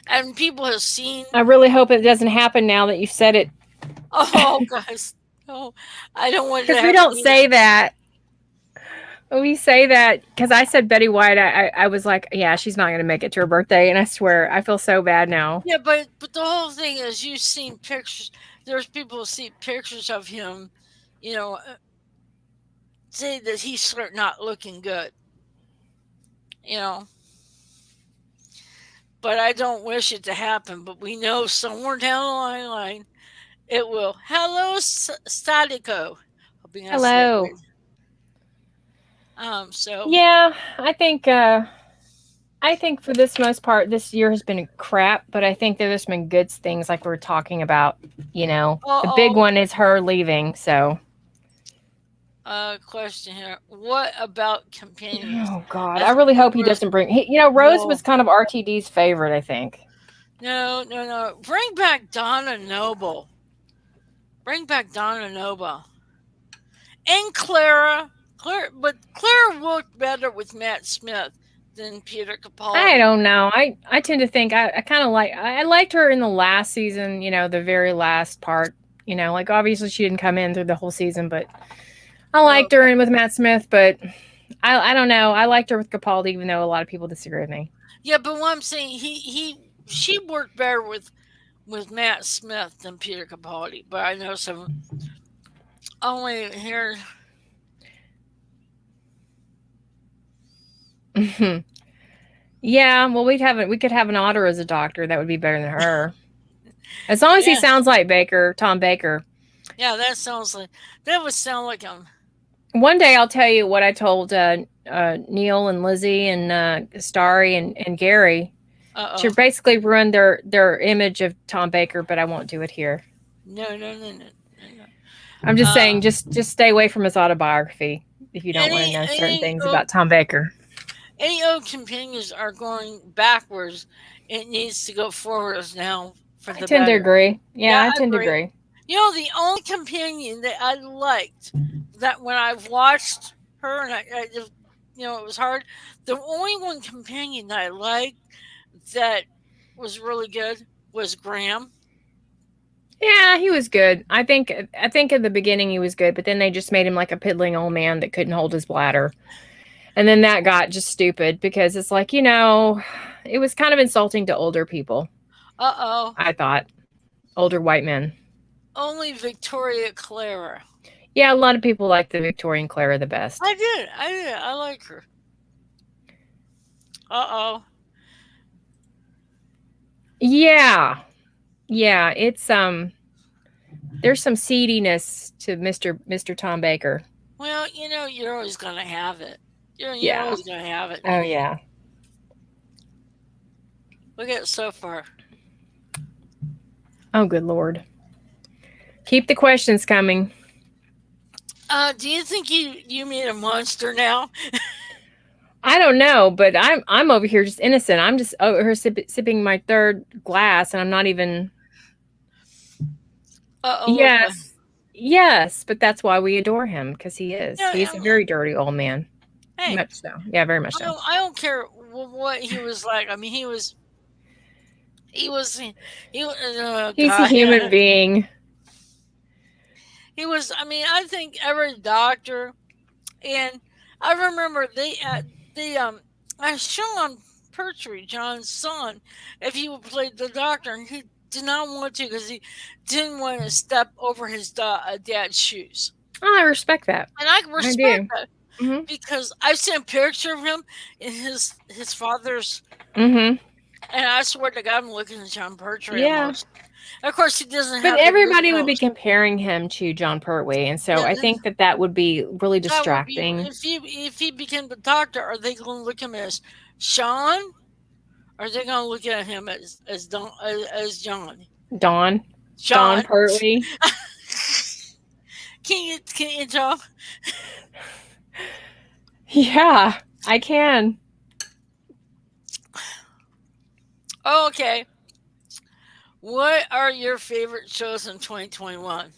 And people have seen. I really hope it doesn't happen now that you've said it. Oh, guys. No, I don't want to. Because we don't say that. We say that because I said Betty White. I was like, yeah, she's not going to make it to her birthday. And I swear, I feel so bad now. Yeah, but the whole thing is you've seen pictures. There's people who see pictures of him, say that he's not looking good. But I don't wish it to happen. But we know somewhere down the line it will. Hello, Statico. Hello. So yeah, I think for this most part, this year has been crap, but I think there's been good things like we were talking about. The big one is her leaving. So, question here: what about companions? Oh God, I really hope he doesn't bring. Rose was kind of RTD's favorite, I think. No. Bring back Donna Noble. And Clara. But Claire worked better with Matt Smith than Peter Capaldi. I don't know. I tend to think I kind of I liked her in the last season, the very last part. Like obviously she didn't come in through the whole season, but I liked her in with Matt Smith, but I don't know. I liked her with Capaldi, even though a lot of people disagree with me. Yeah, but what I'm saying, she worked better with Matt Smith than Peter Capaldi. But I know some only here. Yeah, well, we could have an Otter as a doctor. That would be better than her. As long as he sounds like Tom Baker. Yeah, that would sound like him. One day I'll tell you what I told Neil and Lizzie and Starry and Gary. To basically ruin their image of Tom Baker, but I won't do it here. No. I'm just saying, just stay away from his autobiography if you don't want to know certain things about Tom Baker. Any old companions are going backwards. It needs to go forwards now for the I tend to agree. Yeah, I tend to agree. You know, the only companion that I liked, that when I've watched her and I just, you know, it was hard. The only one companion that I liked that was really good was Graham. Yeah, he was good. I think at the beginning he was good, but then they just made him like a piddling old man that couldn't hold his bladder. And then that got just stupid because it's like, you know, it was kind of insulting to older people. I thought. Older white men. Only Victoria Clara. Yeah, a lot of people like the Victorian Clara the best. I did. I like her. Yeah. Yeah, it's there's some seediness to Mr. Tom Baker. Well, you know, you're always gonna have it. You're always gonna have it. Oh yeah. Look at it so far. Oh good Lord. Keep the questions coming. Do you think you made a monster now? I don't know, but I'm over here just innocent. I'm just over here sipping my third glass, and I'm not even. Yes, yes, but that's why we adore him, because he is. Yeah, he's a very dirty old man. Hey, much so. Yeah, very much so. I don't care what he was like. I mean, he's a human being. He was. I mean, I think every doctor, and I remember Sean Pertwee, John's son, if he would play the doctor, and he did not want to because he didn't want to step over his dad's shoes. Oh, I respect that. And I respect that because I've seen a picture of him in his father's. And I swear to God, I'm looking at John Pertwee. Yeah. Almost. Of course, he doesn't have. But everybody would be comparing him to John Pertwee, and so I think that would be really distracting. If he became the doctor, are they going to look at him as Sean? Or are they going to look at him as John? John Pertwee. Can you tell? Yeah, I can. Okay. What are your favorite shows in 2021?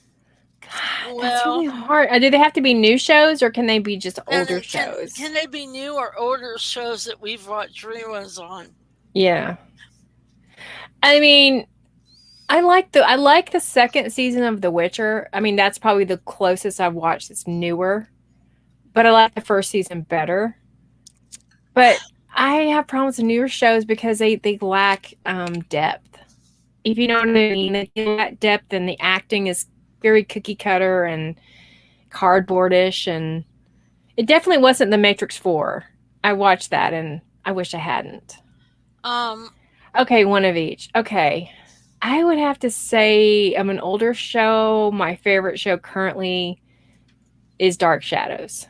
That's really hard. Do they have to be new shows, or can they be just older shows? Can they be new or older shows that we've watched reruns on? Yeah. I mean, I like the second season of The Witcher. I mean, that's probably the closest I've watched that's newer. But I like the first season better. But I have problems with newer shows because they lack depth. If you know what I mean, they lack depth, and the acting is very cookie cutter and cardboardish, and it definitely wasn't The Matrix 4. I watched that and I wish I hadn't. Okay, one of each. Okay. I would have to say of an older show, my favorite show currently is Dark Shadows.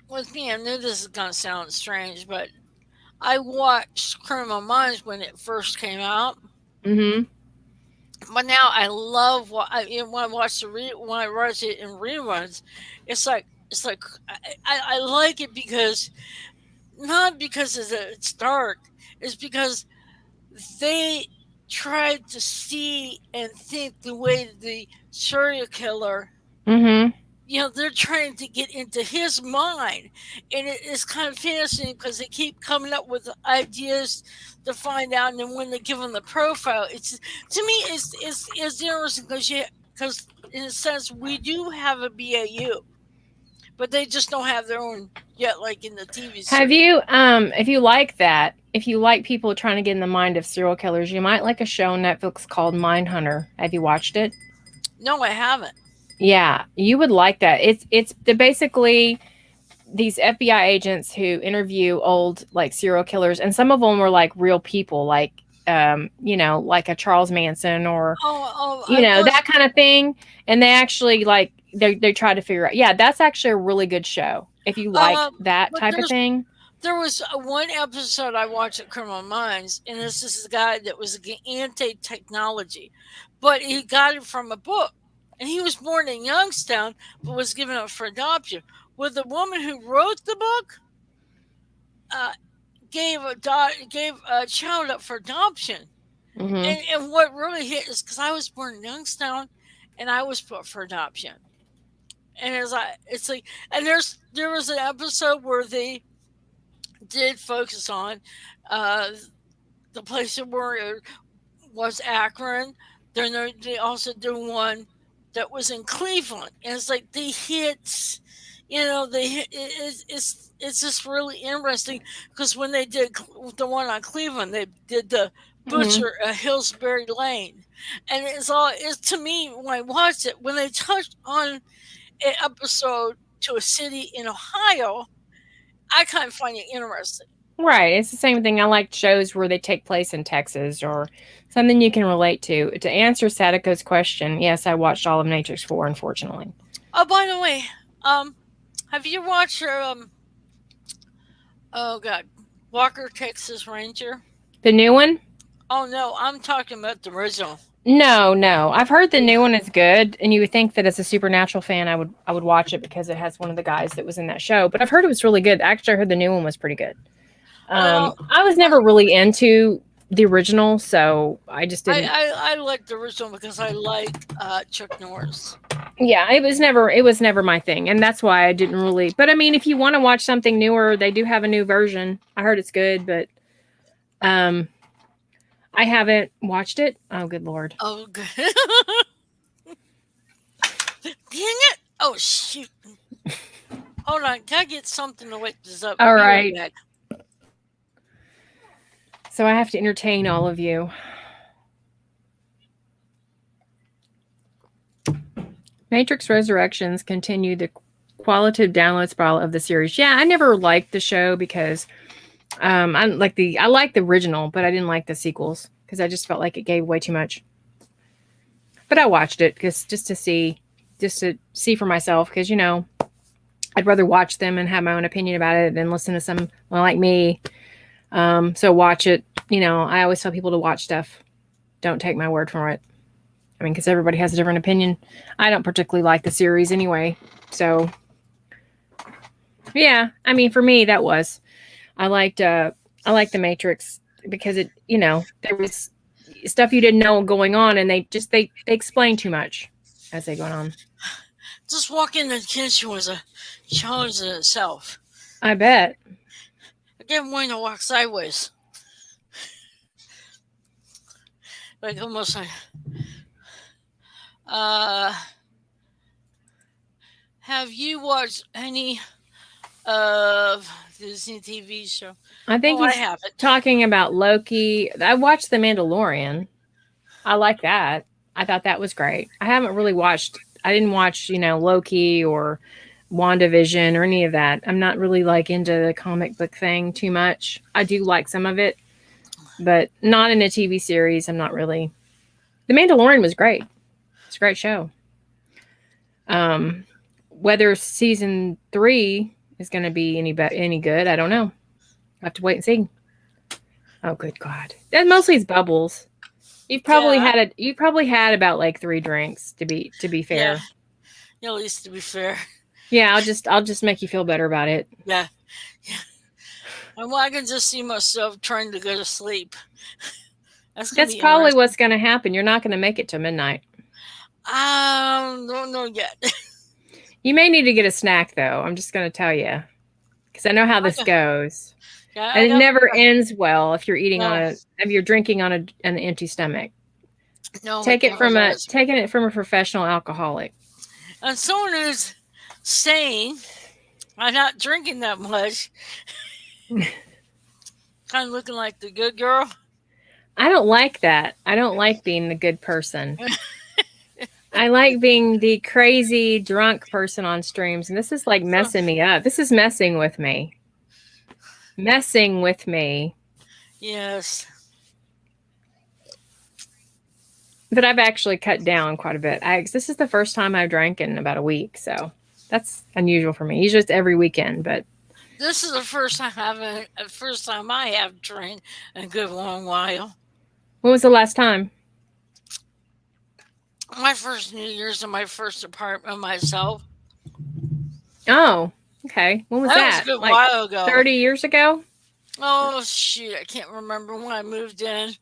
With me, I knew this is going to sound strange, but I watched Criminal Minds when it first came out. But now I love when I watch it in reruns. It's like I like it because not because it's dark. It's because they tried to see and think the way the serial killer. You know, they're trying to get into his mind, and it's kind of fascinating because they keep coming up with ideas to find out, and then when they give them the profile, it's to me it's interesting because in a sense we do have a BAU, but they just don't have their own yet, like in the TV series. Have you if you like that, if you like people trying to get in the mind of serial killers, you might like a show on Netflix called Mindhunter. Have you watched it? No, I haven't. Yeah, you would like that. It's basically these FBI agents who interview old like serial killers, and some of them were like real people, like you know, like a Charles Manson or you know, that kind of thing. And they actually like they try to figure out. Yeah, that's actually a really good show if you like that type of thing. There was one episode I watched at Criminal Minds, and this is a guy that was anti-technology, but he got it from a book. And he was born in Youngstown, but was given up for adoption. Well, the woman who wrote the book uh, gave a child up for adoption. Mm-hmm. And what really hit is because I was born in Youngstown, and I was put for adoption. And it's like, and there was an episode where they did focus on uh, the place where it was Akron. Then they also did one that was in Cleveland, and it's like the hits. It's just really interesting because when they did the one on Cleveland, they did the Butcher Hillsbury Lane, and it's to me when I watched it when they touched on an episode to a city in Ohio, I kind of find it interesting. Right. It's the same thing. I like shows where they take place in Texas or something you can relate to. To answer Sadako's question, yes, I watched all of Matrix 4, unfortunately. Oh, by the way, have you watched oh God, Walker Texas Ranger? The new one? Oh no, I'm talking about the original. No. I've heard the new one is good, and you would think that as a Supernatural fan, I would watch it because it has one of the guys that was in that show. But I've heard it was really good. Actually, I heard the new one was pretty good. I was never really into the original, so I just didn't. I like the original because I like Chuck Norris. Yeah, it was never my thing, and that's why I didn't really. But I mean, if you want to watch something newer, they do have a new version. I heard it's good, but I haven't watched it. Oh, good Lord. Oh, good. Dang it. Oh, shoot. Hold on. Can I get something to wake this up? All right. So I have to entertain all of you. Matrix Resurrections continue the qualitative download spiral of the series. Yeah, I never liked the show because I like the original, but I didn't like the sequels because I just felt like it gave way too much. But I watched it just to see for myself because I'd rather watch them and have my own opinion about it than listen to someone like me. So watch it. I always tell people to watch stuff. Don't take my word for it. I mean, because everybody has a different opinion. I don't particularly like the series anyway. So, yeah. I mean, for me, that was. I liked The Matrix because it, there was stuff you didn't know going on, and they explained too much as they go on. Just walking in the kitchen was a challenge in itself. I bet. I didn't want to walk sideways. Like almost like. Have you watched any of Disney TV show? I think he's talking about Loki. I watched The Mandalorian. I like that. I thought that was great. I haven't really watched. I didn't watch, Loki or WandaVision or any of that. I'm not really into the comic book thing too much. I do like some of it, but not in a TV series. I'm not really. The Mandalorian was great. It's a great show. Whether season 3 is going to be any good, I don't know. I have to wait and see. Oh, good God! That mostly is Bubbles. You've probably had about like 3 drinks to be fair. Yeah, at least to be fair. Yeah, I'll just make you feel better about it. Yeah. I can just see myself trying to go to sleep. That's probably what's going to happen. You're not going to make it to midnight. Don't know yet. You may need to get a snack, though. I'm just going to tell you. Because I know how this goes. Yeah, and it never ends well if you're eating if you're drinking on an empty stomach. No, taking it from a professional alcoholic. And someone who's saying I'm not drinking that much. Kind of looking like the good girl. I don't like that. I don't like being the good person. I like being the crazy drunk person on streams, and this is like messing me up. This is messing with me. Messing with me. Yes. But I've actually cut down quite a bit. This is the first time I've drank in about a week, so that's unusual for me. Usually it's every weekend, but This is the first time I have drank in a good long while. When was the last time? My first New Year's in my first apartment myself. Oh, okay. When was That was a that? good Like while ago. 30 years ago? Oh shoot, I can't remember when I moved in.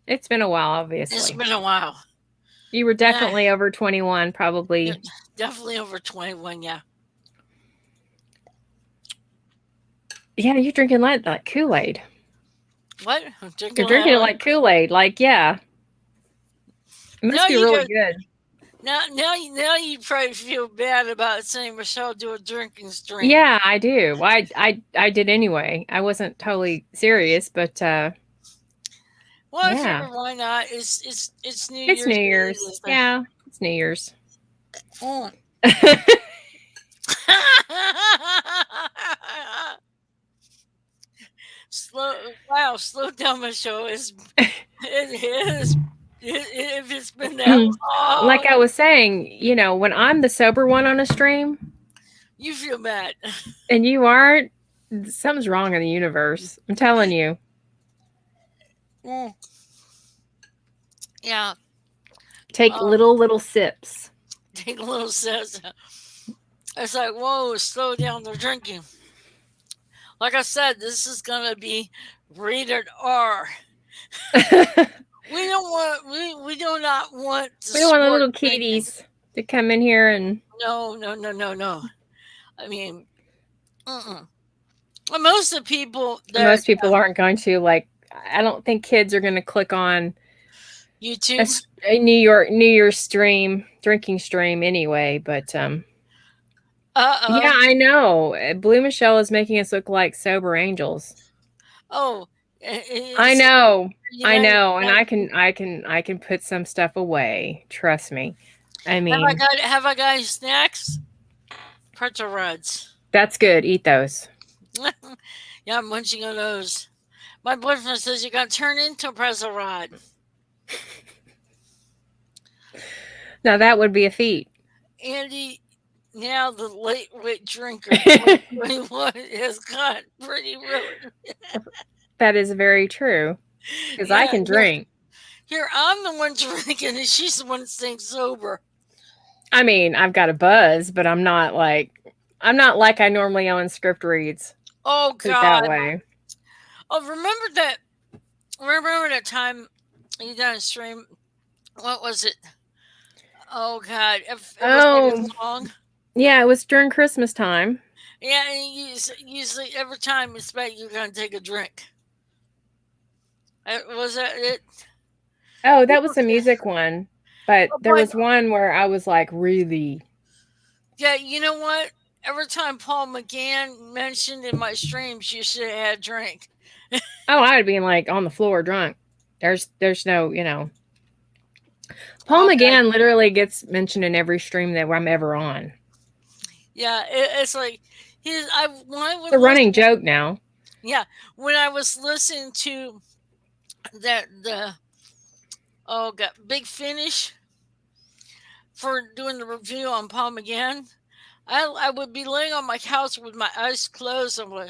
It's been a while, It's obviously. been a while. You were Yeah, definitely over 21, probably. definitely over 21. Yeah. Yeah, you're drinking like Kool-Aid. What? I'm You're drinking drinking it that. like Kool-Aid. Like, yeah. It must Now be you really go. good. Now you probably feel bad about saying Michelle do a drinking stream. Yeah, I do. I did anyway. I wasn't totally serious, but Well, I yeah. figured why not? It's New It's New Year's Eve. Year's. Yeah, it's New Year's. Mm. Slow down, Michelle. It is. If it's been that Like long, I was saying, when I'm the sober one on a stream you feel bad. and you aren't, something's wrong in the universe. I'm telling you. Mm. Yeah. Take little sips. Take a little sips. It's like, whoa, slow down the drinking. Like I said, this is gonna be rated R. We don't want we do not want to We don't want the sport little drinking. kiddies to come in here and No. I mean, most of the people most people aren't going to I don't think kids are going to click on YouTube a New Year's drinking stream anyway, but yeah, I know. Blue Michelle is making us look like sober angels. Oh, I know. and I can put some stuff away. Trust me. I mean, have I got any snacks? Pretzel rods. that's good. Eat those. Yeah, I'm munching on those. My boyfriend says you're gonna turn into a pretzel rod. Now that would be a feat. Andy, now the lightweight drinker 2021 has got pretty rude. That is very true. Because I can drink. Here, I'm the one drinking, and she's the one staying sober. I mean, I've got a buzz, but I'm not like I normally own script reads. Oh Put it God! that way. Oh, remember that time you done a stream? What was it? Oh God! It was like a song. Yeah, it was during Christmas time. Yeah, and usually every time it's about you're gonna take a drink. Was that it? Oh, that was a music one. But there was one where I was like, really? Yeah, you know what? Every time Paul McGann mentioned in my streams, you should have had a drink. Oh, I would be like on the floor drunk. There's no, Paul McGann literally gets mentioned in every stream that I'm ever on. Yeah, it's like it's a running joke now. Yeah, when I was listening to the Big Finish for doing the review on Paul McGann, I would be laying on my couch with my eyes closed. I'm like,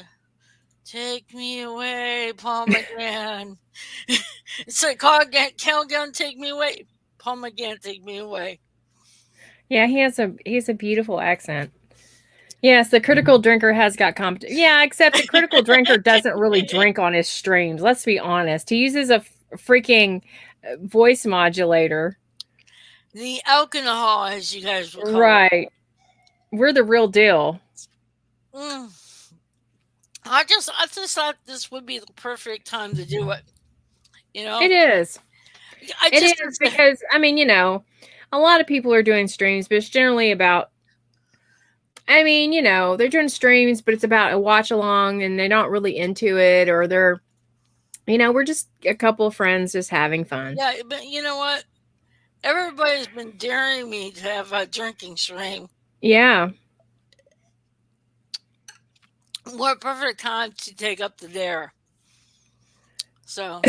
take me away, Paul McGann. It's like Calgon, take me away. Paul McGann, take me away. Yeah, he's a beautiful accent. Yes, the critical drinker has got competition. Yeah, except the critical drinker doesn't really drink on his streams. Let's be honest. He uses a freaking voice modulator. The alcohol, as you guys will call it. Right. We're the real deal. I just thought this would be the perfect time to do it. It is. It is because, I mean, a lot of people are doing streams, but it's generally about, I mean, they're doing streams, but it's about a watch along and they're not really into it, or they're, we're just a couple of friends just having fun. Yeah, but you know what? Everybody's been daring me to have a drinking stream. Yeah. What perfect time to take up the dare. So.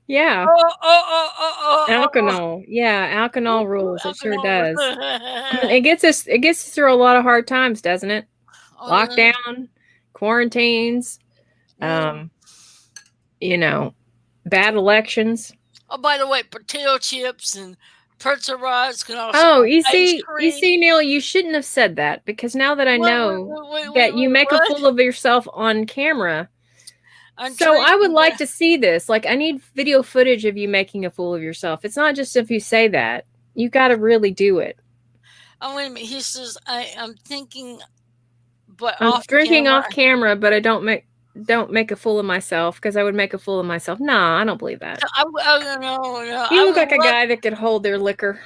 Yeah. Alcohol. Yeah, alcohol rules. It sure does. It gets us through a lot of hard times, doesn't it? lockdown, quarantines, you know, bad elections. Oh, by the way, potato chips and pretzel rods can also You ice see, cream. Neil, you shouldn't have said that because now that I know that you make a fool of yourself on camera. So I would like to see this. Like, I need video footage of you making a fool of yourself. It's not just if you say that. You got to really do it. Oh, wait a minute. He says, I'm thinking, but I'm drinking off camera, but I don't make a fool of myself because I would make a fool of myself. Nah, I don't believe that. No. You look like a guy that could hold their liquor.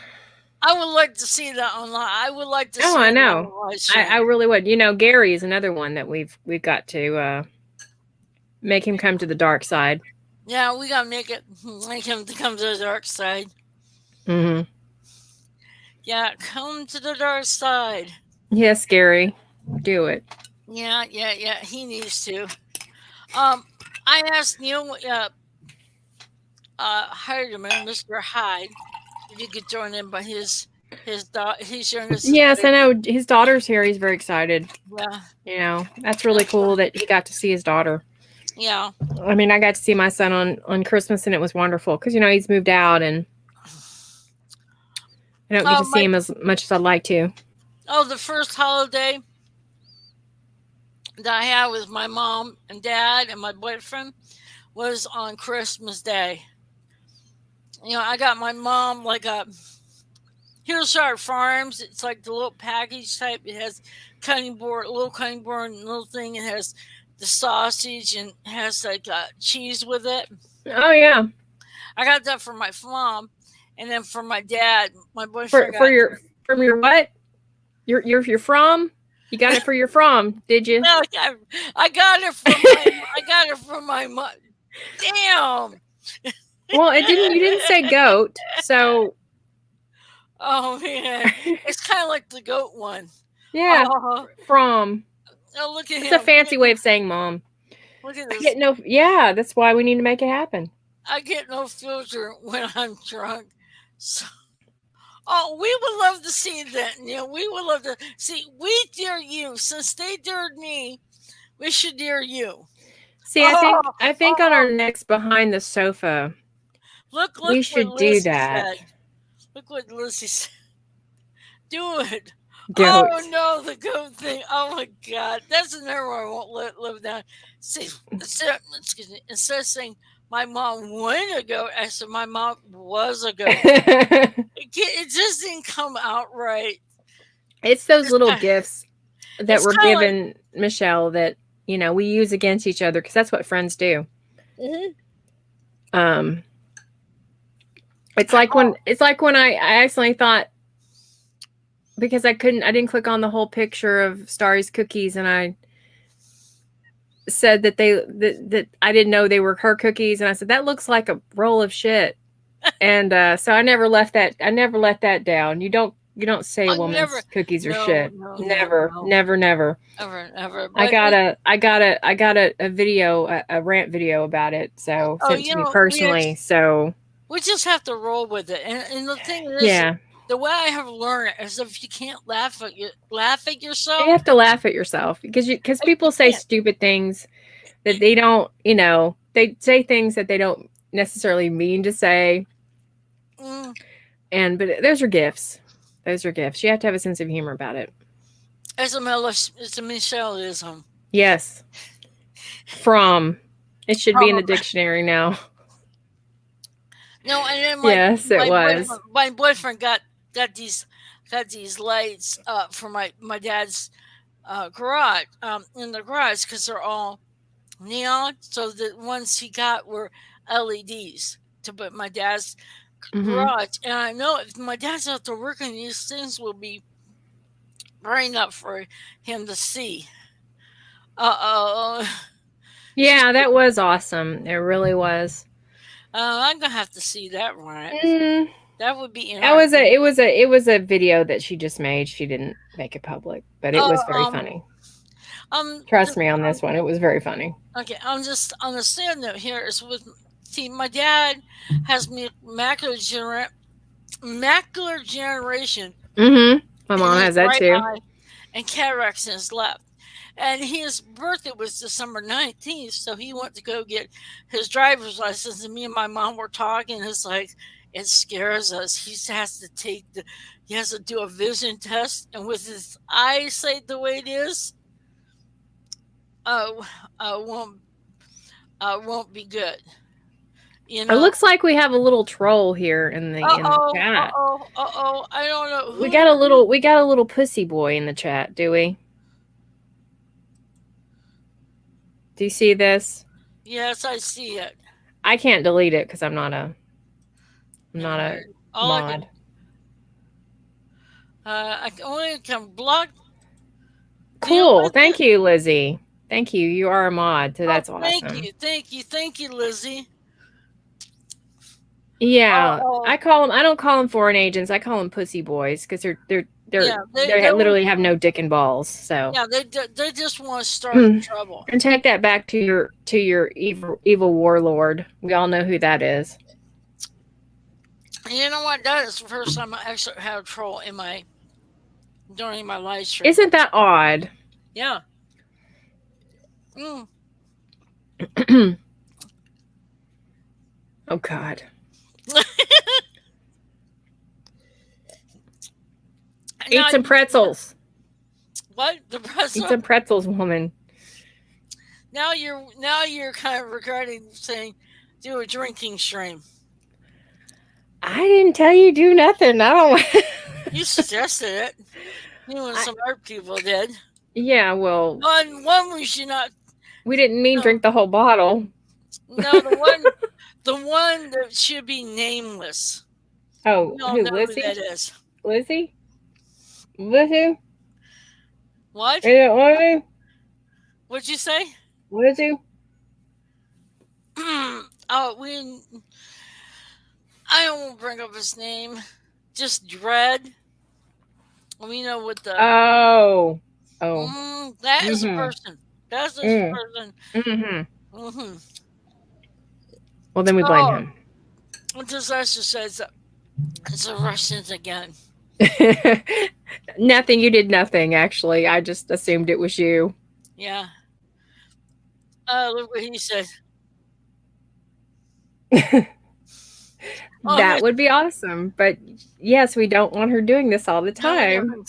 I would like to see that online. I would like to see I know. I really would. You know, Gary is another one that we've got to make him come to the dark side. Yeah, we gotta make him to come to the dark side. Mm-hmm. Yeah, come to the dark side. Yes, Gary. Do it. Yeah. He needs to. I asked Neil Heidemann, Mr. Hyde, if he could join in, but he's showing us. Yes, I know. His daughter's here. He's very excited. Yeah. You know, that's really cool that he got to see his daughter. Yeah. I mean, I got to see my son on Christmas, and it was wonderful because, you know, he's moved out, and I don't get to see him as much as I'd like to. Oh, the first holiday that I had with my mom and dad and my boyfriend was on Christmas Day. You know, I got my mom like a Hillshire Farms. It's like the little package type. It has little cutting board, and little thing. It has the sausage and has like cheese with it. Oh yeah, I got that for my mom, and then for my dad, my boyfriend. From your what? You're from? You got it for your from? Did you? No, I got it from my mom. Damn. Well, you didn't say goat, so. Oh man, it's kind of like the goat one. Yeah, from. Oh, look at him. It's a fancy way of saying mom. Look at this. Yeah, that's why we need to make it happen. I get no filter when I'm drunk. So, we would love to see that. You know, we would love to see. We dare you. Since they dared me, we should dare you. See, I think on our next behind the sofa, look we should do that. Said. Look what Lizzie said. Do it. Goat. Oh no, the goat thing. Oh my God, that's another one I won't live down. See, excuse me. Instead of saying my mom went a goat, I said my mom was a goat. It just didn't come out right. It's those little gifts that were given Michelle that, you know, we use against each other because that's what friends do. Mm-hmm. It's like when I accidentally thought, because I didn't click on the whole picture of Starry's cookies, and I said that that I didn't know they were her cookies, and I said that looks like a roll of shit, and so I never let that down. You don't say a woman's cookies are shit. Never. Ever. I got a video, a rant video about it. So sent to me personally. So we just have to roll with it, and the thing is, the way I have learned is if you can't laugh at yourself, you have to laugh at yourself because people say stupid things that they don't, you know, they say things that they don't necessarily mean to say. But those are gifts. Those are gifts. You have to have a sense of humor about it. It's a Michelleism. Yes. It should be in the dictionary now. No, and then my boyfriend got these lights for my dad's garage in the garage because they're all neon. So the ones he got were LEDs to put my dad's garage. And I know if my dad's out there working, these things will be bright up for him to see. Yeah, that was awesome. It really was. I'm gonna have to see that one. That would be interesting. It was a video that she just made. She didn't make it public, but it was very funny. Trust me on this one. It was very funny. Okay, I'm just on the sad note here is my dad has macular degeneration. My mom has that too. And cataracts in his left. And his birthday was December 19th, so he went to go get his driver's license. And me and my mom were talking. It's like, it scares us. He has to do a vision test. And with his eyesight the way it is, uh, uh, won't, won't be good. You know? It looks like we have a little troll here in the chat. I don't know. We got a little pussy boy in the chat, do we? Do you see this? Yes, I see it. I can't delete it because I'm not a mod. I only can block. Cool. Thank you, Lizzie. Thank you. You are a mod, so that's awesome. Thank you, Lizzie. Yeah, I don't call them foreign agents. I call them pussy boys because they literally have no dick and balls. So yeah, they just want to start trouble. And take that back to your evil warlord. We all know who that is. You know what? That is the first time I actually had a troll during my live stream. Isn't that odd? Yeah. Oh God. Eat some pretzels. What? The pretzels? Eat some pretzels, woman. Now you're kind of regarding saying do a drinking stream. I didn't tell you do nothing. I don't. You suggested it. You and some other people did. Yeah, well. One we should not. We didn't mean drink the whole bottle. No, the one that should be nameless. Oh, who Lizzie? Who that is. Lizzie? Lizzie? What? Lizzie? What'd you say? Lizzie? I won't bring up his name. Just Dread. We know what the. Oh. That is a person. That's a person. Well, then we blame him. Disaster says it's the Russians again. Nothing. You did nothing, actually. I just assumed it was you. Yeah. Look what he said. That would be awesome. But yes, we don't want her doing this all the time.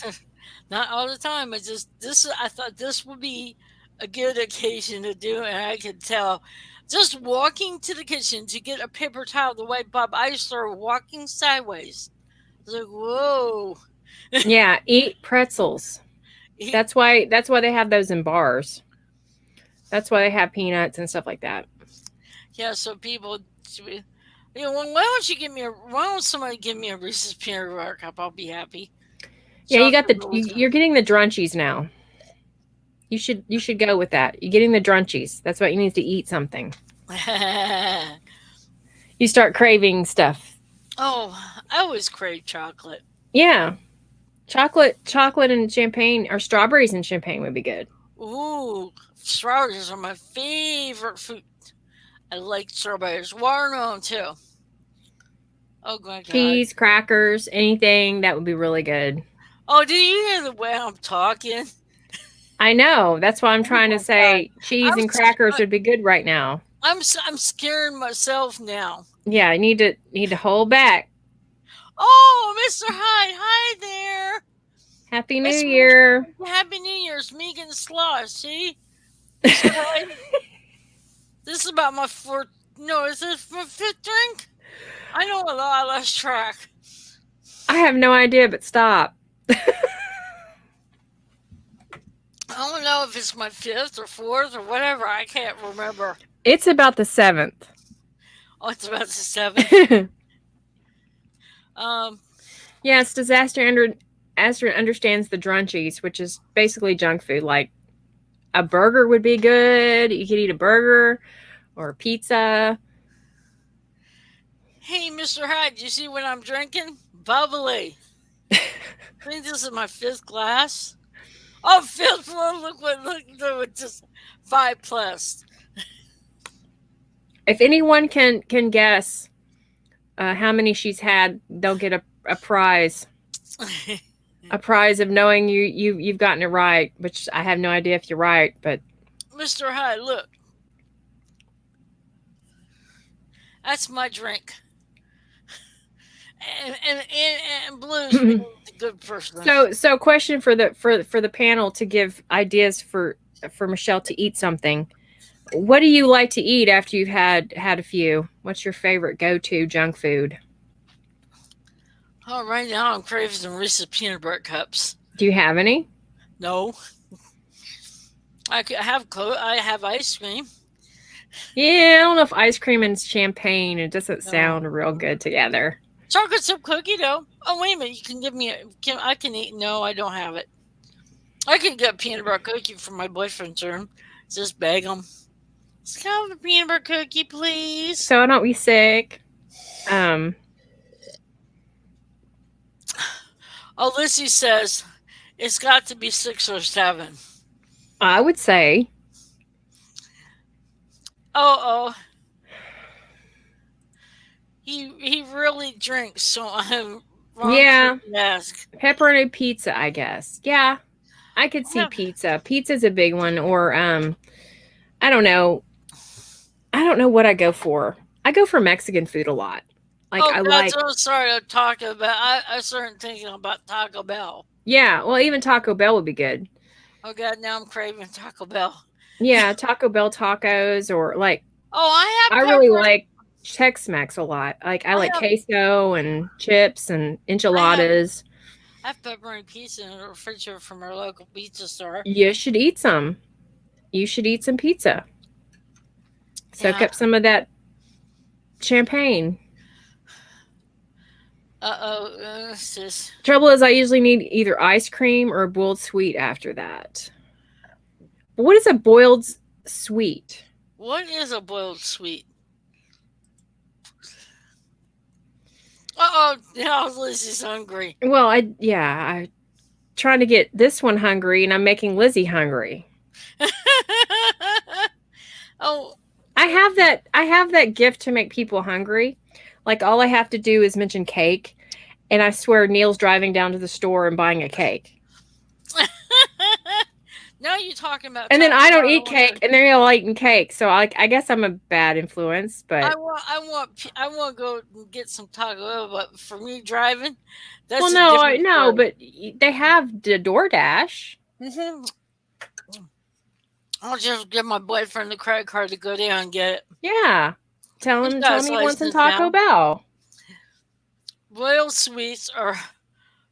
Not all the time. It's just I thought this would be a good occasion to do, and I could tell. Just walking to the kitchen to get a paper towel the way Bob Iger started walking sideways. I was like, whoa. Yeah, eat pretzels. That's why they have those in bars. That's why they have peanuts and stuff like that. Yeah, so people, why don't somebody give me a Reese's peanut butter cup? I'll be happy. Yeah, you're getting the drunchies now. You should go with that. You're getting the drunchies. That's what you need to eat something. You start craving stuff. Oh, I always crave chocolate. Yeah. Chocolate and champagne, or strawberries and champagne would be good. Ooh, strawberries are my favorite food. I like strawberries. Watermelon too. Oh my God. Cheese, crackers, anything that would be really good. Oh, do you hear the way I'm talking? I know. That's why I'm trying to say cheese and crackers would be good right now. I'm scaring myself now. Yeah, I need to hold back. Oh, Mr. Hyde, hi there. Happy New Year. Happy New Year's, Megan Slosh. See, Mr. Hyde. This is about my fourth. No, is this my fifth drink? I know a lot. I lost track. I have no idea, but stop. I don't know if it's my fifth or fourth or whatever. I can't remember. It's about the 7th. Oh, it's about the 7th. Yes, Disaster understands the drunchies, which is basically junk food. Like a burger would be good. You could eat a burger or a pizza. Hey, Mr. Hyde, you see what I'm drinking? Bubbly. I think this is my 5th glass. Oh, 5th one. Look, just 5+. If anyone can guess how many she's had, they'll get a prize. a prize of knowing you've gotten it right, which I have no idea if you're right, but Mr. Hyde, look. That's my drink. And Blue's being the good person. So question for the panel to give ideas for Michelle to eat something. What do you like to eat after you've had a few? What's your favorite go-to junk food? Oh, right now I'm craving some Reese's peanut butter cups. Do you have any? No. I have ice cream. Yeah, I don't know if ice cream and champagne, it doesn't sound real good together. Chocolate chip cookie though. Oh wait a minute, you can give me I can eat. No, I don't have it. I can get a peanut butter cookie from my boyfriend's room. Just beg him. Let's have a peanut butter cookie, please. So I don't be sick. Oh, Lizzie says it's got to be 6 or 7. I would say. Oh. He really drinks, so I'm wrong. Yeah. To ask. Pepperoni pizza, I guess. Yeah. I could see pizza. Pizza's a big one. Or I don't know. I don't know what I go for. I go for Mexican food a lot. Like I'm sorry to talk about. I started thinking about Taco Bell. Yeah, well, even Taco Bell would be good. Oh God, now I'm craving Taco Bell. Yeah, Taco Bell tacos or like. Oh, I really like Tex-Mex a lot. Like I like queso and chips and enchiladas. I have pepperoni pizza in the refrigerator from our local pizza store. You should eat some. You should eat some pizza. Soak up some of that champagne. Trouble is, I usually need either ice cream or a boiled sweet after that. But what is a boiled sweet? What is a boiled sweet? Now Lizzie's hungry. Well, I'm trying to get this one hungry, and I'm making Lizzie hungry. Oh, I have that gift to make people hungry. Like all I have to do is mention cake, and I swear Neil's driving down to the store and buying a cake. Now you're talking about. And then I don't eat cake, and they're all eating cake. So I guess I'm a bad influence. But I want to go get some Taco Bell. But for me driving, that's no. But they have the DoorDash. Mm-hmm. I'll just give my boyfriend the credit card to go down and get it. Yeah, tell him he wants some Taco Bell. Boiled sweets are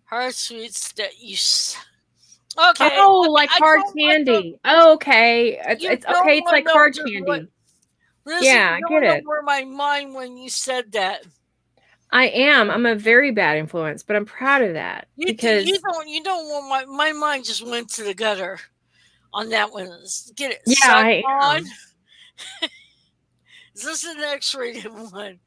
hard sweets that you. Okay. Oh, like hard candy. Okay. It's okay. It's like hard candy. Yeah, I get it. Where my mind when you said that. I am. I'm a very bad influence, but I'm proud of that. Because you don't want my mind just went to the gutter on that one. Get it. Yeah, I am. Is this an X-rated one?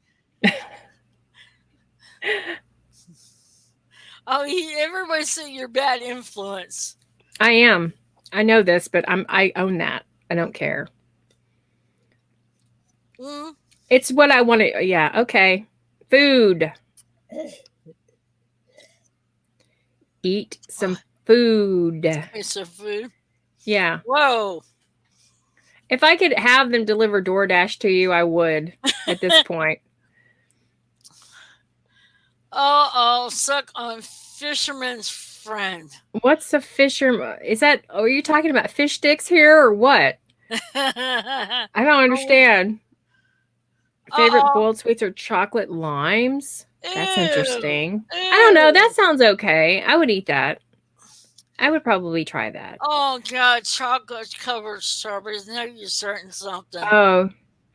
Everybody say you're bad influence. I am. I know this, but I own that. I don't care. It's what I want to. Yeah. Okay. Food. Eat some food. Eat some food. Yeah. Whoa. If I could have them deliver DoorDash to you, I would at this point. Suck on Fisherman's Friend. What's a fisherman? Is that? Are you talking about fish sticks here or what? I don't understand. Favorite boiled sweets are chocolate limes. That's interesting. Ew. I don't know. That sounds okay. I would eat that. I would probably try that. Oh God, chocolate covered strawberries. Now you're starting something.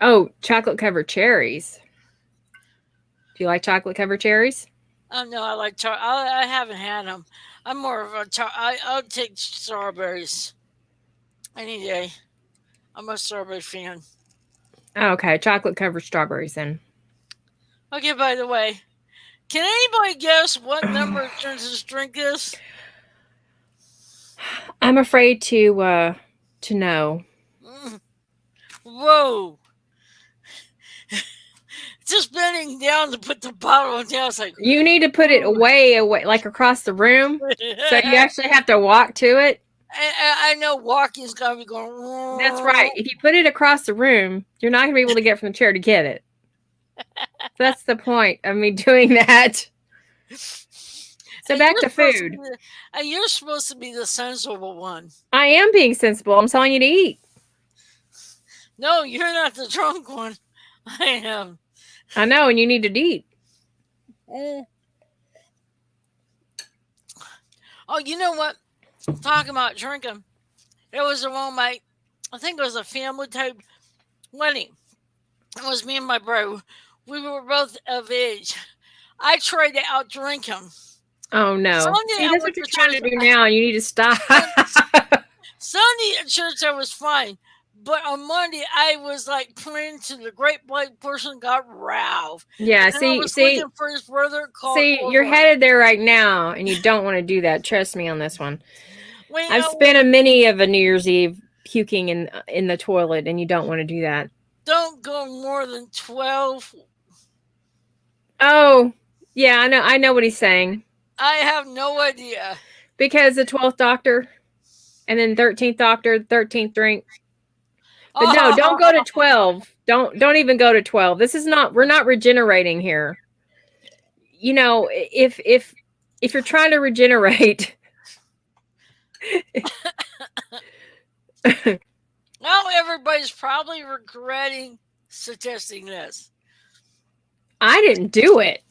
Oh, chocolate covered cherries. Do you like chocolate covered cherries? Oh no, I like I haven't had them. I'm more of a I'll take strawberries any day. I'm a strawberry fan. Okay, chocolate covered strawberries then. Okay, by the way, can anybody guess what number this drink is? I'm afraid to know. Whoa. just bending down to put the bottle down. It's like you need to put it away, like across the room, so you actually have to walk to it. I know walking's gonna be going. That's right. If you put it across the room, you're not gonna be able to get from the chair to get it. That's the point of me doing that. So back to food. And you're supposed to be the sensible one. I am being sensible. I'm telling you to eat. No, you're not the drunk one. I am. I know, and you need to eat. Oh, you know what? Talking about drinking, it was I think it was a family type wedding. It was me and my bro. We were both of age. I tried to outdrink him. Oh no! See, that's what you're trying to do now. You need to stop. Sunday at church, I was fine. But on Monday, I was like praying to the great white person, God, Ralph. Yeah, see, for his brother you're headed there right now, and you don't want to do that. Trust me on this one. I've spent a many of a New Year's Eve puking in the toilet, and you don't want to do that. Don't go more than 12. Oh, yeah, I know what he's saying. I have no idea. Because the 12th doctor, and then 13th doctor, 13th drink. But no, don't go to 12. Don't even go to 12. We're not regenerating here. You know, if you're trying to regenerate. Now everybody's probably regretting suggesting this. I didn't do it.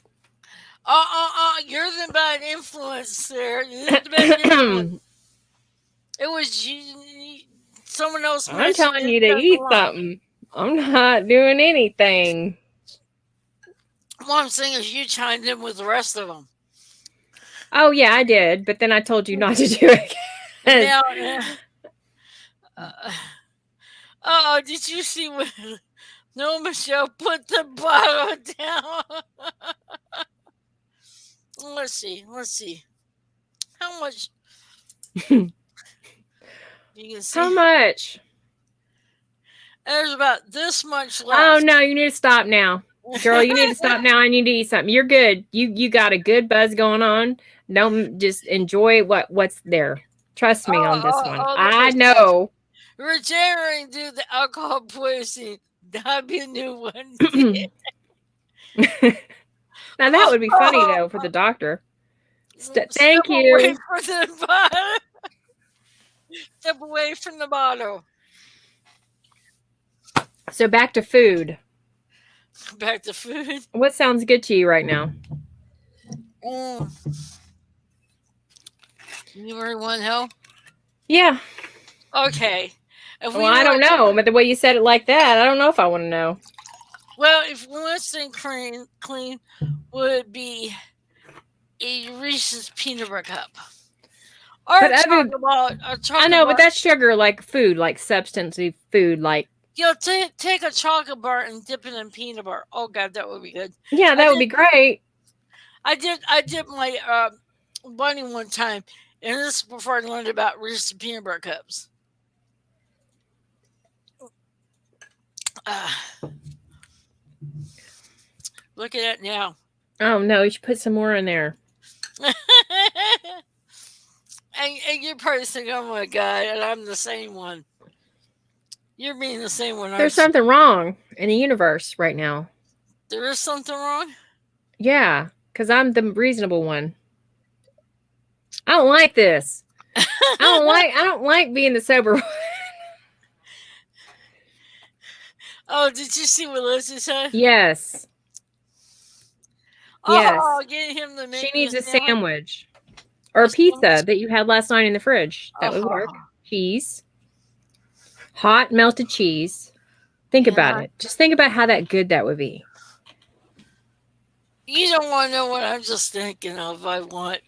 You're the bad influence there. You're the bad influence. It was you. Someone else. I'm telling you to eat something. I'm not doing anything. What I'm saying is you chimed in with the rest of them. Oh, yeah, I did. But then I told you not to do it. Did you see when Michelle put the bottle down? Let's see. How much? You can see. How much? There's about this much left. Oh, no, you need to stop now. Girl, you need to stop now. I need to eat something. You're good. You got a good buzz going on. Don't just enjoy what's there. Trust me on this one. I know. Regenerating due to alcohol poisoning. That'd be a new one. Now that would be funny though for the doctor. Thank you. Step away from the bottle. So back to food. Back to food. What sounds good to you right now? You really want to know? Yeah. Okay. Well, I don't know, but the way you said it like that, I don't know if I want to know. Well, if we want to stay clean, would be a Reese's peanut butter cup. Or I know, but that's sugar, like food, like substantive food, like. Take a chocolate bar and dip it in peanut butter. Oh God, that would be good. Yeah, that would be great. I did my bunny one time, and this is before I learned about Reese's peanut butter cups. Look at it now. Oh no, you should put some more in there. and you're probably thinking, oh my God, and I'm the same one. You're being the same one. There's something wrong in the universe right now. There is something wrong? Yeah, because I'm the reasonable one. I don't like this. I don't like being the sober one. Oh, did you see what Lizzie said? Yes. Oh, get him the. She needs a sandwich or a pizza that you had last night in the fridge. That would work. Cheese, hot melted cheese. Think about it. Just think about how good that would be. You don't want to know what I'm just thinking of. I want.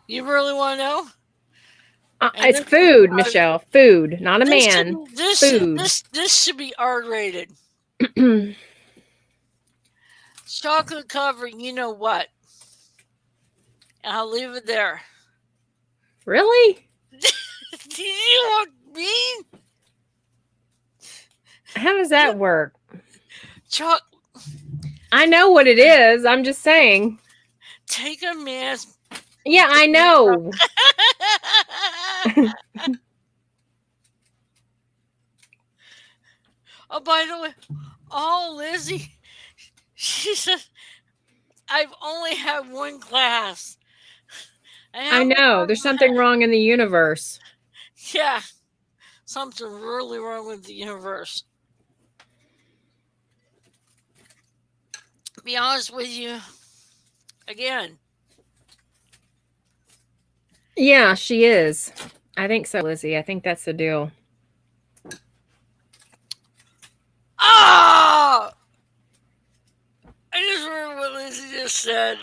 You really want to know? It's food, Michelle. Food, not a man. Food. This should be R-rated. Chocolate covered, you know what? And I'll leave it there. Really? Do you want me? How does that work? Chuck, I know what it is. I'm just saying. take a man's. Yeah, I know. Oh, by the way, Lizzie, she said, I've only had one glass. I know. There's something wrong in the universe. Yeah, something really wrong with the universe. To be honest with you, again. Yeah, she is. I think so, Lizzie. I think that's the deal. Ah! I just heard what Lizzie just said.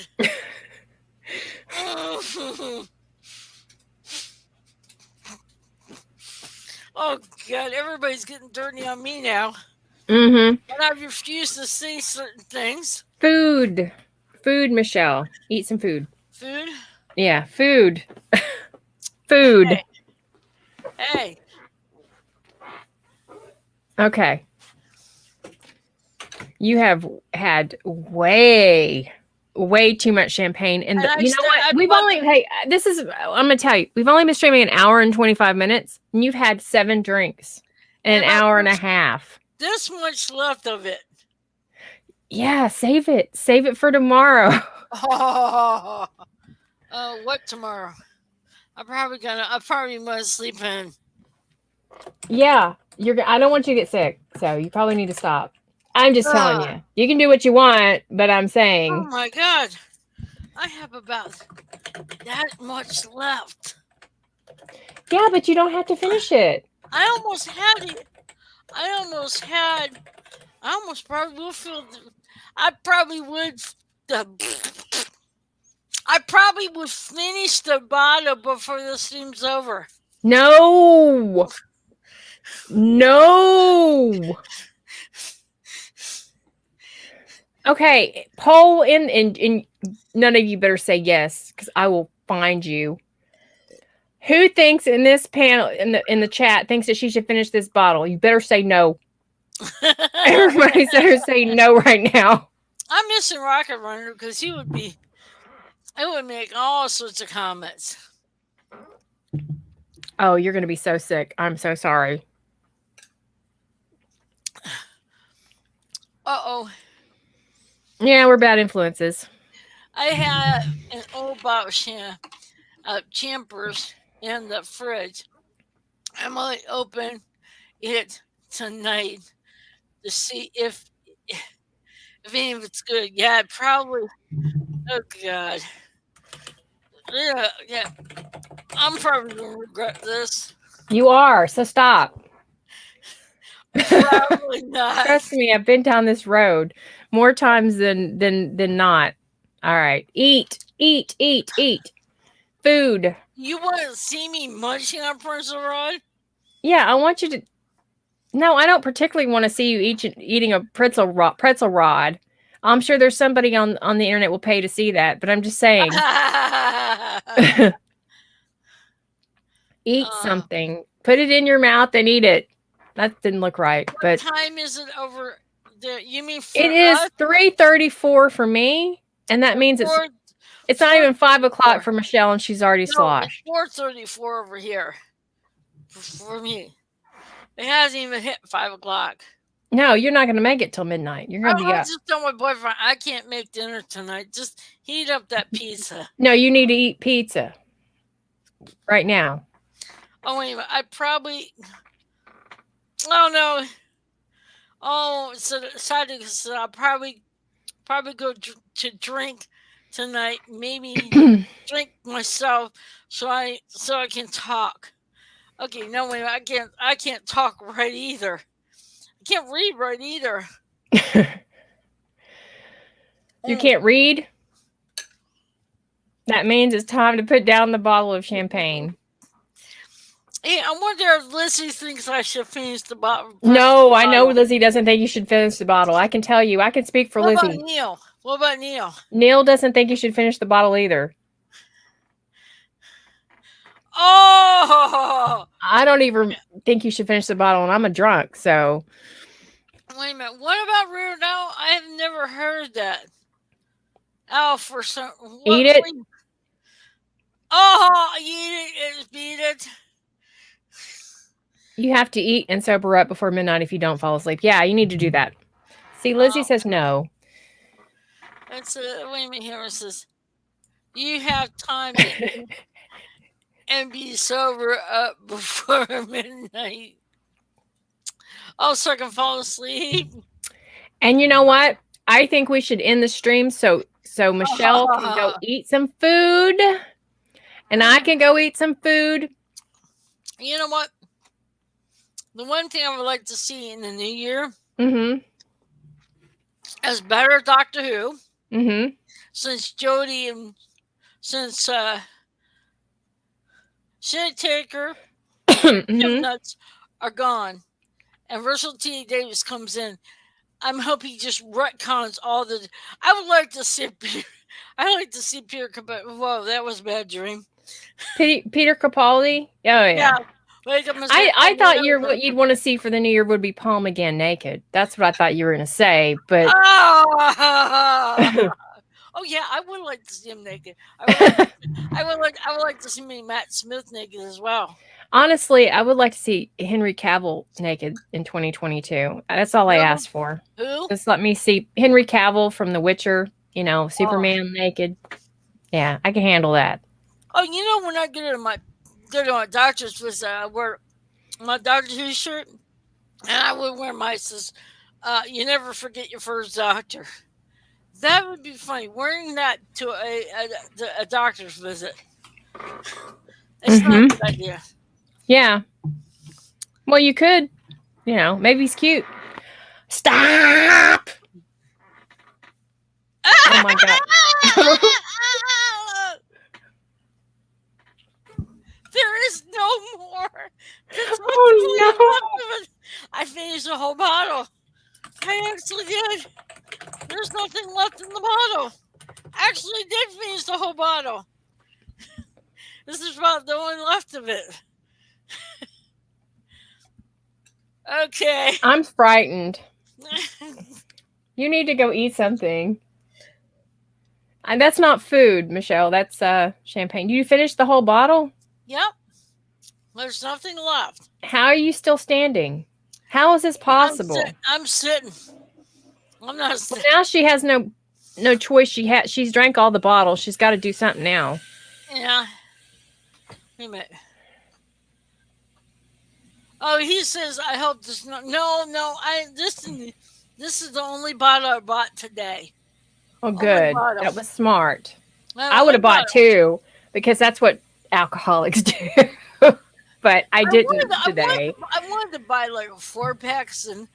Oh, God, everybody's getting dirty on me now. Mm-hmm. And I've refused to say certain things. Food. Food, Michelle. Eat some food. Food? Yeah, food. Food. Hey. Okay. You have had way too much champagne. And you know what? I'm going to tell you, we've only been streaming an hour and 25 minutes, and you've had 7 drinks in an hour and a half. This much left of it. Yeah, save it. Save it for tomorrow. What tomorrow? I probably must sleep in. Yeah, I don't want you to get sick, so you probably need to stop. I'm just telling you. You can do what you want, but I'm saying. Oh my God. I have about that much left. Yeah, but you don't have to finish it. I almost had it. I almost probably will feel. I probably would finish the bottle before the stream's over. No. Okay, poll in none of you better say yes, because I will find you. Who thinks in this panel in the chat thinks that she should finish this bottle? You better say no. Everybody better say no right now. I'm missing Rocket Runner because he would make all sorts of comments. Oh, you're gonna be so sick. I'm so sorry. Uh-oh. Yeah, we're bad influences. I had an old box of Champers in the fridge. I might open it tonight to see if any of it's good. Yeah, probably. Oh God. Yeah. I'm probably gonna regret this. You are, so stop. Probably not. Trust me, I've been down this road more times than not. All right. Eat. Food. You want to see me munching on pretzel rod? Yeah, I want you to. No, I don't particularly want to see you eating a pretzel rod. I'm sure there's somebody on the internet will pay to see that, but I'm just saying. Eat something. Put it in your mouth and eat it. That didn't look right. But what time is it over there? You mean it is 3:34 for me, and that means it's not even 5 o'clock for Michelle, and she's already sloshed. 4:34 over here for me. It hasn't even hit 5 o'clock. No, you're not going to make it till midnight. You're going to be up. I just told my boyfriend I can't make dinner tonight. Just heat up that pizza. No, you need to eat pizza right now. Oh wait a minute. I probably. Oh no. Oh, so I'll probably go to drink tonight. Maybe drink myself so I can talk. Okay, no wait, I can't talk right either. I can't read right either. You can't read? That means it's time to put down the bottle of champagne. Hey, I wonder if Lizzie thinks I should finish the bottle. No, I know Lizzie doesn't think you should finish the bottle. I can tell you. I can speak for Lizzie. What about Neil? Neil doesn't think you should finish the bottle either. Oh! I don't even think you should finish the bottle, and I'm a drunk, so. Wait a minute. What about root owl? I have never heard that. Oh, for some Eat what? it. Oh, eat it, beat it. You have to eat and sober up before midnight if you don't fall asleep. Yeah, you need to do that. See, Lizzie says no. It's wait a minute here. It says you have time to eat and be sober up before midnight. Oh, so I can fall asleep. And you know what? I think we should end the stream so Michelle can go eat some food, and I can go eat some food. You know what? The one thing I would like to see in the new year is better Doctor Who. Since Jodie and since Shit Taker, Nuts are gone, and Russell T Davies comes in. I'm hoping he just retcons all the. I would like to see. I like to see Peter. Whoa, that was a bad dream. Peter Capaldi. Oh yeah. I thought what you'd want to see for the new year would be Paul McGann naked. That's what I thought you were going to say, but. Oh yeah, I would like to see him naked. I would like to see Matt Smith naked as well. Honestly, I would like to see Henry Cavill naked in 2022. That's all I asked for. Who? Just let me see Henry Cavill from The Witcher. You know, Superman naked. Yeah, I can handle that. Oh, you know, when I go to my doctor's visit, I wear my Doctor Who shirt, and I would wear my says, "You never forget your first doctor." That would be funny. Wearing that to a doctor's visit. It's not a good idea. Yeah. Well, you could. You know, maybe he's cute. Stop! Oh my god. There is no more. Oh no! I finished the whole bottle. I actually did. There's nothing left in the bottle. I actually did finish the whole bottle. This is about the only left of it. Okay. I'm frightened. You need to go eat something. And that's not food, Michelle. That's champagne. You finished the whole bottle? Yep. There's nothing left. How are you still standing? How is this possible? I'm sitting. I'm not sitting. Well, now she has no choice. She's drank all the bottles. She's got to do something now. Yeah. Wait a minute. Oh, he says, I hope this. No. This is the only bottle I bought today. Oh, good. That was smart. I would have bought two because that's what alcoholics do. But I didn't today. I wanted to buy like 4-packs, and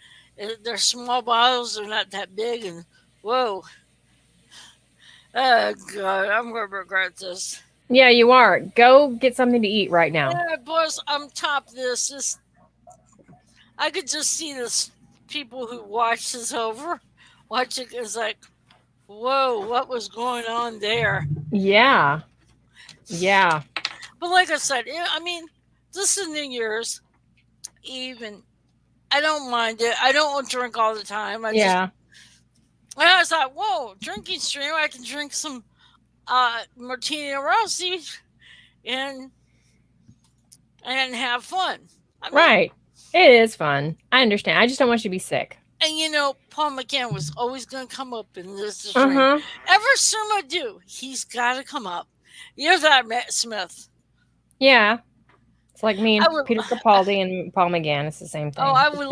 they're small bottles. They're not that big. And whoa. Oh, God. I'm going to regret this. Yeah, you are. Go get something to eat right now. Yeah, boys, I'm top this. I could just see this people who watch this watch it is like, whoa, what was going on there? Yeah. But like I said, I mean, this is New Year's Eve, and I don't mind it. I don't drink all the time. And I was like, whoa, drinking stream. I can drink some Martini Rossi and have fun. I mean, right. It is fun. I understand. I just don't want you to be sick. And you know, Paul McGann was always going to come up in this stream. Ever Surma do, he's got to come up. You're that Matt Smith. Yeah. It's like me and Peter Capaldi and Paul McGann. It's the same thing. Oh, I would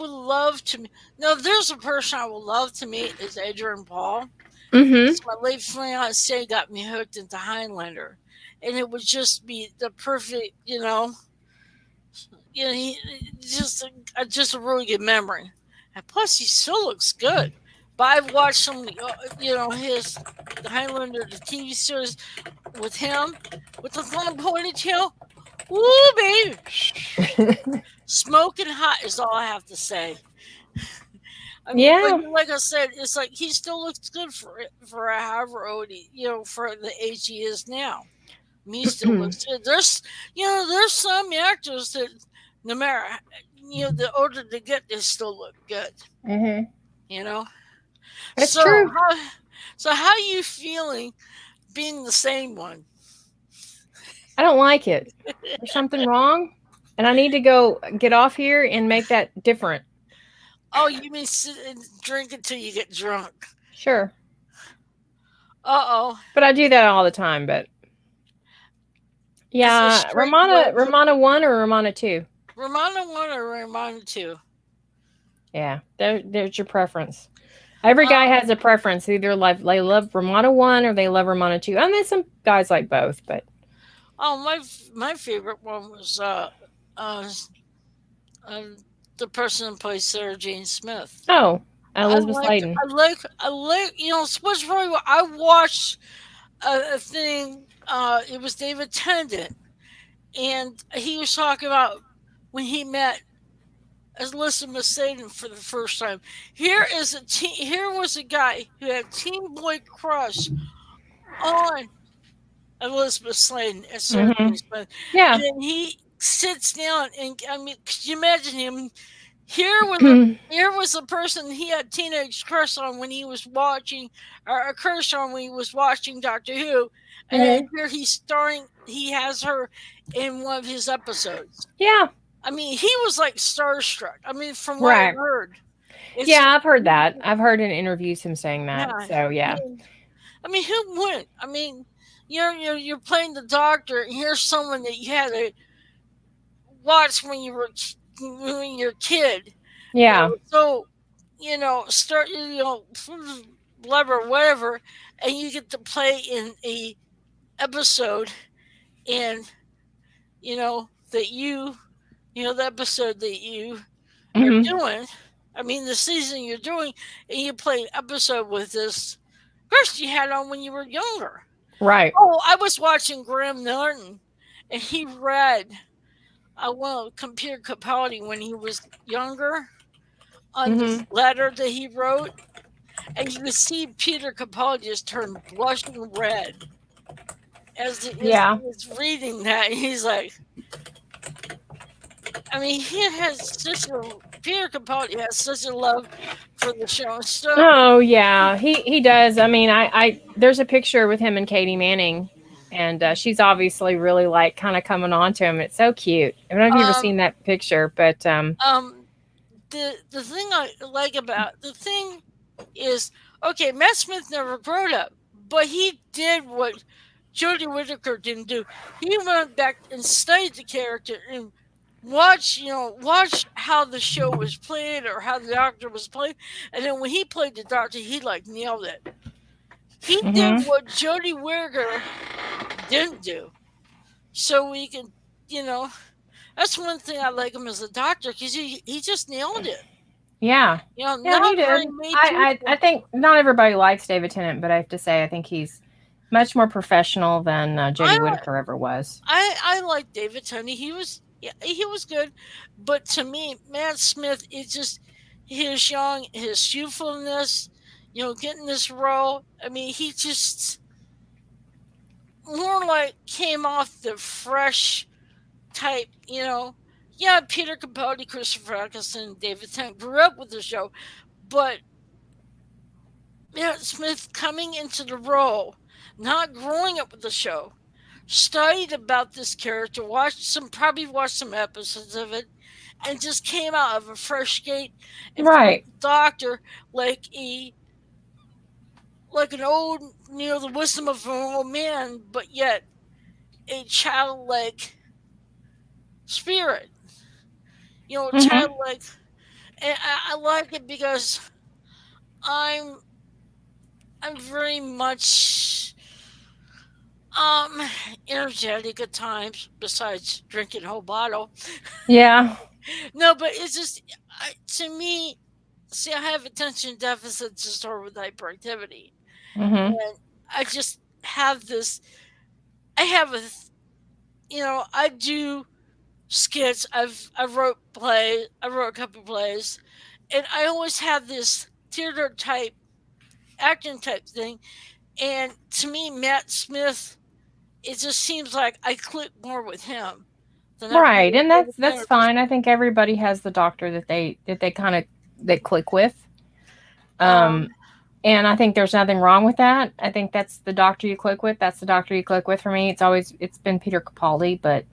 love to. No, if there's a person I would love to meet is Adrian Paul. My late fiance got me hooked into Highlander, and it would just be the perfect, just a really good memory. And plus, he still looks good. But I've watched some, his Highlander, the TV series with him, with the long ponytail. Woo, baby. Smoking hot is all I have to say. I mean, like I said, it's like he still looks good for however old for the age he is now. Me still looks good. There's some actors that no the older they get, they still look good. Mm-hmm. You know. That's So true. how are you feeling being the same one? I don't like it. There's something wrong, and I need to go get off here and make that different. Oh, you mean sit and drink until you get drunk? Sure. Uh oh. But I do that all the time. But It's a yeah, straight way. Romana 1 or Romana 2? Romana 1 or Romana 2? Yeah, there's your preference. Every guy Um, has a preference. Either they love Romana 1 or they love Romana 2. I mean, some guys like both, but oh, my favorite one was uh, uh the person who plays Sarah Jane Smith. oh, Elizabeth Sladen. I like, Sports Radio. I watched a thing. It was David Tennant, and he was talking about when he met Elizabeth Sladen for the first time. Here was a guy who had teen boy crush on Elizabeth Sladen at Sarah Mm-hmm. Jane Smith, Yeah. and then he sits down and I mean, could you imagine him? Here was a person he had teenage crush on when he was watching, or a crush on when he was watching Doctor Who, and then Mm-hmm. here he's starring. He has her in one of his episodes. Yeah. I mean, he was like starstruck. I mean, from what I've Right. heard, it's Yeah, I've heard that. I've heard in interviews him saying yeah. that. So yeah. I mean, who wouldn't? I mean, you're playing the doctor, and here's someone that you had to watch when you're a kid. Yeah. So start whatever, whatever, and you get to play in a episode, and that the episode that you are Mm-hmm. doing. I mean, the season you're doing, and you play an episode with this person you had on when you were younger. Right. Oh, I was watching Graham Norton, and he read Peter Capaldi when he was younger on this Mm-hmm. letter that he wrote, and you could see Peter Capaldi just turn blushing red as Yeah. he's reading that. He's like, I mean, Peter Capaldi has such a love for the show. So, Oh yeah, he does. I mean, I there's a picture with him and Katie Manning, and she's obviously really like kind of coming on to him. It's so cute. I don't know if you've ever um, seen that picture, but the thing I like about the thing is, okay, Matt Smith never growed up, but he did what Jodie Whittaker didn't do. He went back and studied the character and watch how the show was played or how the doctor was played, and then when he played the doctor, he like nailed it. He did mm-hmm. what Jodie Whittaker didn't do, so we can, that's one thing I like him as a doctor because he just nailed it. Yeah, yeah, he Not very did. many I people. think not everybody likes David Tennant, but I have to say I think he's much more professional than I Jodie Whittaker ever was. I like David Tennant. He was good, but to me, Matt Smith is just his youthfulness, getting this role. I mean, he just more like came off the fresh type. Yeah, Peter Capaldi, Christopher Eccleston, David Tennant grew up with the show, but Matt Smith coming into the role, not growing up with the show, studied about this character, probably watched some episodes of it, and just came out of a fresh skate and played Right. the doctor like an old, the wisdom of an old man, but yet a childlike spirit, Mm-hmm. childlike. And I like it because I'm I'm very much um energetic at times. Besides drinking a whole bottle, Yeah. no, but it's just to me. See, I have attention deficit disorder with hyperactivity, Mm-hmm. and I just have this. I have I do skits. I wrote play. I wrote a couple plays, and I always have this theater type acting type thing. And to me, Matt Smith, it just seems like I click more with him Right, and that's fine. I think everybody has the doctor that they kind of they click with. And I think there's nothing wrong with that. I think that's the doctor you click with. That's the doctor you click with. For me, it's been Peter Capaldi, but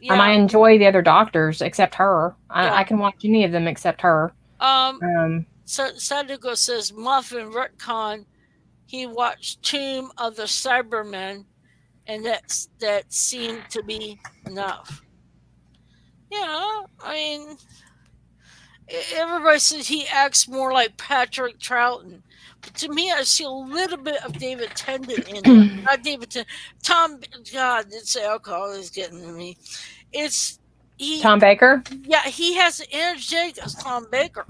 I enjoy the other doctors except her. I can watch any of them except her. So Sadigo says Muffin retcon. He watched Tomb of the Cybermen, and that seemed to be enough. Yeah, I mean, everybody says he acts more like Patrick Troughton. But to me, I see a little bit of David Tennant in him. Not David Tennant. Tom, God, it's alcohol is getting to me. It's Tom Baker? Yeah, he has the energy as Tom Baker.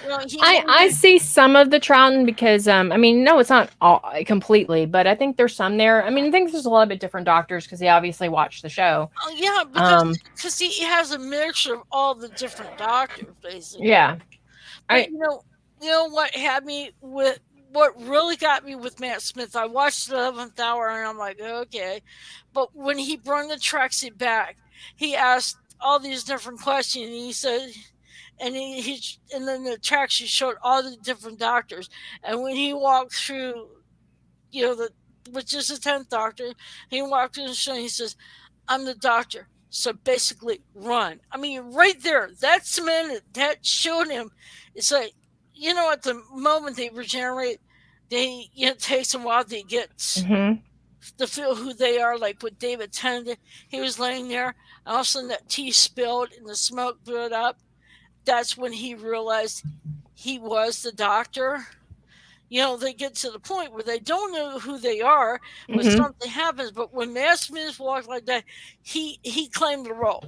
I see some of the Troughton because I mean, no, it's not all completely, but I think there's some there. I mean, I think there's a little bit different doctors because they obviously watch the show. Oh yeah, because he has a mixture of all the different doctors, basically. Yeah, but you know what had me with what really got me with Matt Smith. I watched the 11th Hour and I'm like, okay, but when he brought the tracksuit back, he asked all these different questions. And he said. And and then the tracksuit showed all the different doctors. And when he walked through, which is the 10th doctor, he walked in the show and he says, "I'm the doctor. So basically, run." I mean, right there, that cemented, that showed him. It's like, at the moment they regenerate, it takes them a while to get to feel who they are. Like with David Tennant, he was laying there, and all of a sudden that tea spilled and the smoke blew up. That's when he realized he was the doctor. They get to the point where they don't know who they are when something happens. But when Matt Smith walked like that, he claimed the role.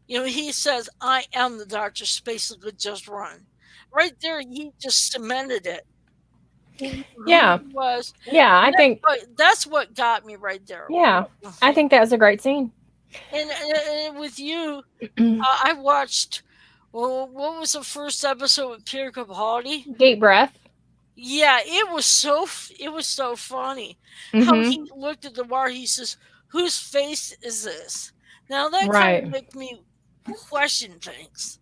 He says, "I am the doctor." Basically, just run. Right there, he just cemented it. Yeah, was. Yeah, I think that's what got me right there. Yeah, I think that was a great scene. And with you, I watched. Well, what was the first episode with Peter Capaldi? Deep Breath. Yeah, it was so funny. How he looked at the bar. He says, "Whose face is this?" Now that kind of makes me question things.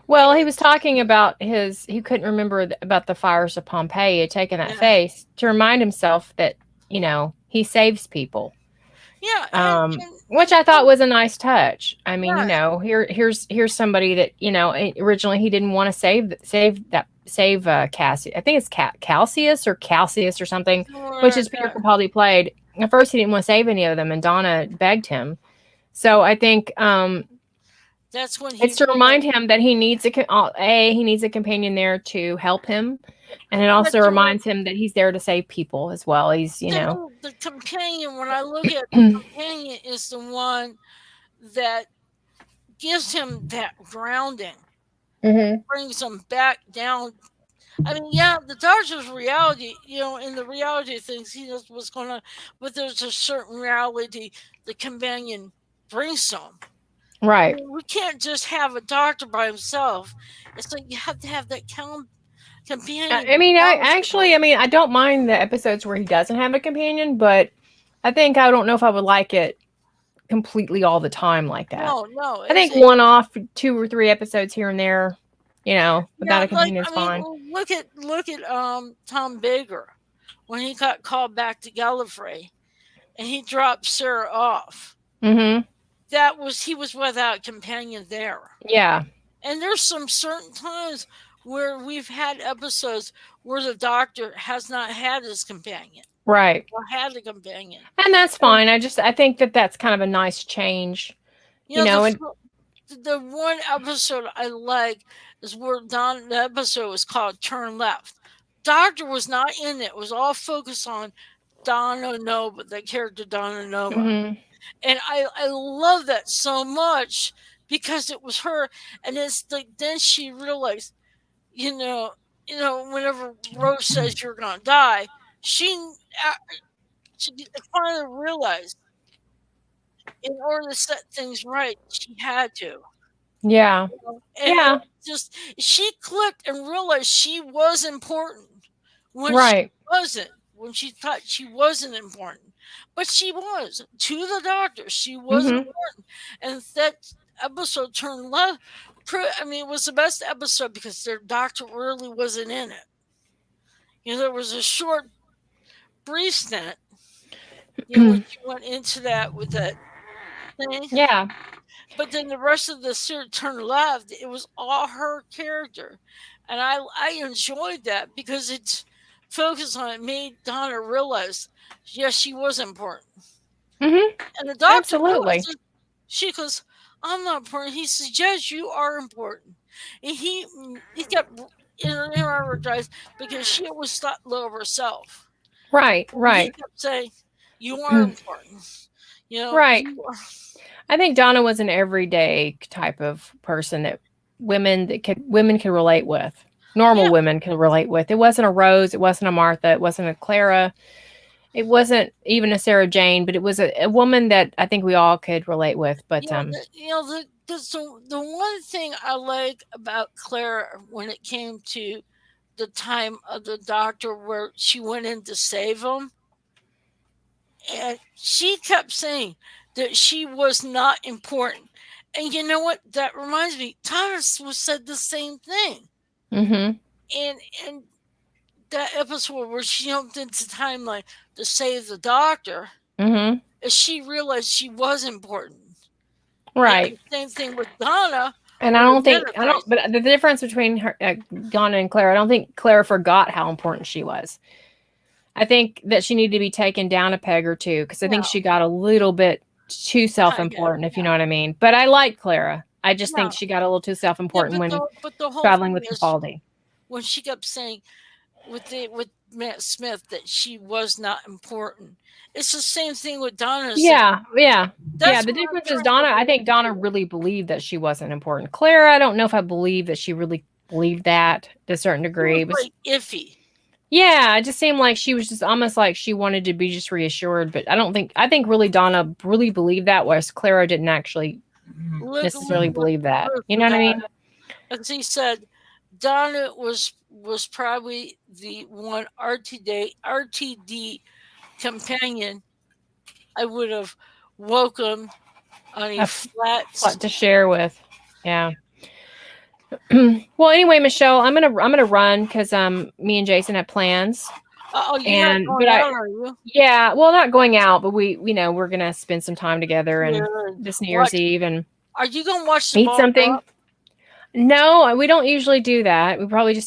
Well, he was talking about he couldn't remember about the fires of Pompeii. He had taken that face to remind himself that he saves people. Yeah, which I thought was a nice touch. I mean, here's somebody that originally he didn't want to save Cassius. I think it's Calcius or something, which is Peter Capaldi played. At first, he didn't want to save any of them, and Donna begged him. So I think that's when it's to remind him that he needs a companion there to help him. And it also reminds him that he's there to save people as well. He's, the companion, when I look at the companion, is the one that gives him that grounding, brings him back down. I mean, yeah, the doctor's reality, in the reality of things, he knows what's going on, but there's a certain reality the companion brings to him. Right. I mean, we can't just have a doctor by himself. It's like you have to have that companion. I mean, I don't mind the episodes where he doesn't have a companion, but I don't know if I would like it completely all the time like that. No. I think one-off 2 or 3 episodes here and there, without a companion is fine. Look at Tom Baker when he got called back to Gallifrey, and he dropped Sarah off. He was without companion there. Yeah, and there's some certain times where we've had episodes where the doctor has not had his companion. Right. Or had a companion. And that's fine. I think that's kind of a nice change. The one episode I like is where the episode was called Turn Left. Doctor was not in it. It was all focused on Donna Nova, the character Donna Nova. And I love that so much because it was her. And it's like, then she realized, whenever Rose says you're going to die, she finally realized in order to set things right, she had to. Yeah. And she clicked and realized she was important when she wasn't. when she thought she wasn't important, but she was to the doctor. She was Mm-hmm. important, and that episode turned left. I mean, it was the best episode because their doctor really wasn't in it. There was a short, brief stint. When she went into that with that thing. Yeah. But then the rest of the series turned left. It was all her character, and I enjoyed that because it's focused on it. Made Donna realize, yes, she was important, Mm-hmm. and the doctor Absolutely. realizes. She goes, "I'm not important." He says, "Yes, you are important," and he kept energized because she always thought low of herself. Right. He kept saying, "You are important." Right. You are. I think Donna was an everyday type of person that women could relate with. Normal women could relate with. It wasn't a Rose, it wasn't a Martha, it wasn't a Clara, it wasn't even a Sarah Jane, but it was a woman that I think we all could relate with. But the one thing I like about Clara when it came to the time of the doctor where she went in to save him, and she kept saying that she was not important. And you know what? That reminds me, Thomas said the same thing. Mm-hmm. And that episode where she jumped into timeline to save the doctor, mm-hmm. she realized she was important. Right. Same thing with Donna. And but the difference between her, Donna and Clara, I don't think Clara forgot how important she was. I think that she needed to be taken down a peg or two because I think she got a little bit too self-important, if you know what I mean. But I like Clara. I just think she got a little too self-important when traveling with Capaldi. When she kept saying with Matt Smith that she was not important. It's the same thing with Donna. Yeah. The difference is Donna. I think Donna really believed that she wasn't important. Clara, I don't know if I believe that she really believed that to a certain degree. It was like iffy. Yeah, it just seemed like she was just almost like she wanted to be just reassured. But I think really Donna really believed that, whereas Clara didn't actually necessarily believe that. You know what I mean? As he said, Donna was probably the one RTD companion I would have welcomed on a flat to share with. Yeah. Well, anyway, Michelle, I'm gonna run because me and Jason have plans. Are you? Yeah, well, not going out, but we're gonna spend some time together and this New Year's Eve. And are you gonna watch eat something? No, we don't usually do that.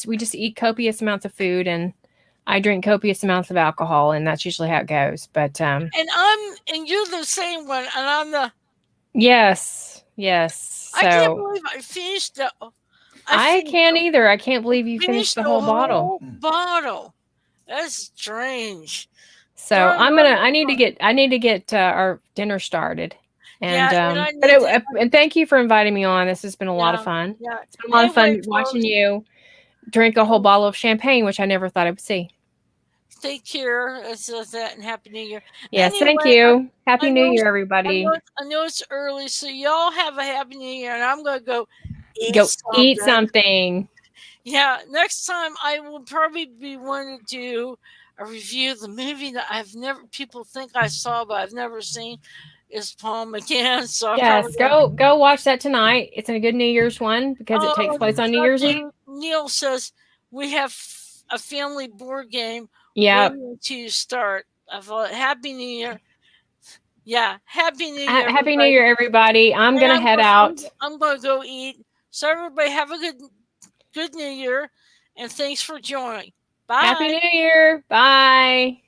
We just eat copious amounts of food, and I drink copious amounts of alcohol, and that's usually how it goes. But and you're the same one, and I'm the yes. So, I can't believe I finished the. I can't either. I can't believe you finished the whole bottle. That's strange. So I need to get our dinner started. And and thank you for inviting me on. This has been a lot of fun. Yeah, it's been a lot of fun watching you drink a whole bottle of champagne, which I never thought I would see. Take care. And Happy New Year. Yes, thank you. Happy New Year, everybody. I know it's early, so y'all have a Happy New Year, and I'm gonna go eat something. Yeah, next time I will probably be wanting to do a review of the movie that people think I saw, but I've never seen. Is Paul McGann. So yes, go watch that tonight. It's a good New Year's one because it takes place on New Year's Eve. Neil says we have a family board game. Yeah. To start. I thought Happy New Year. Yeah, Happy New Year. Happy New Year, everybody. I'm gonna head out. I'm gonna go eat. So everybody have a good New Year, and thanks for joining. Bye. Happy New Year. Bye.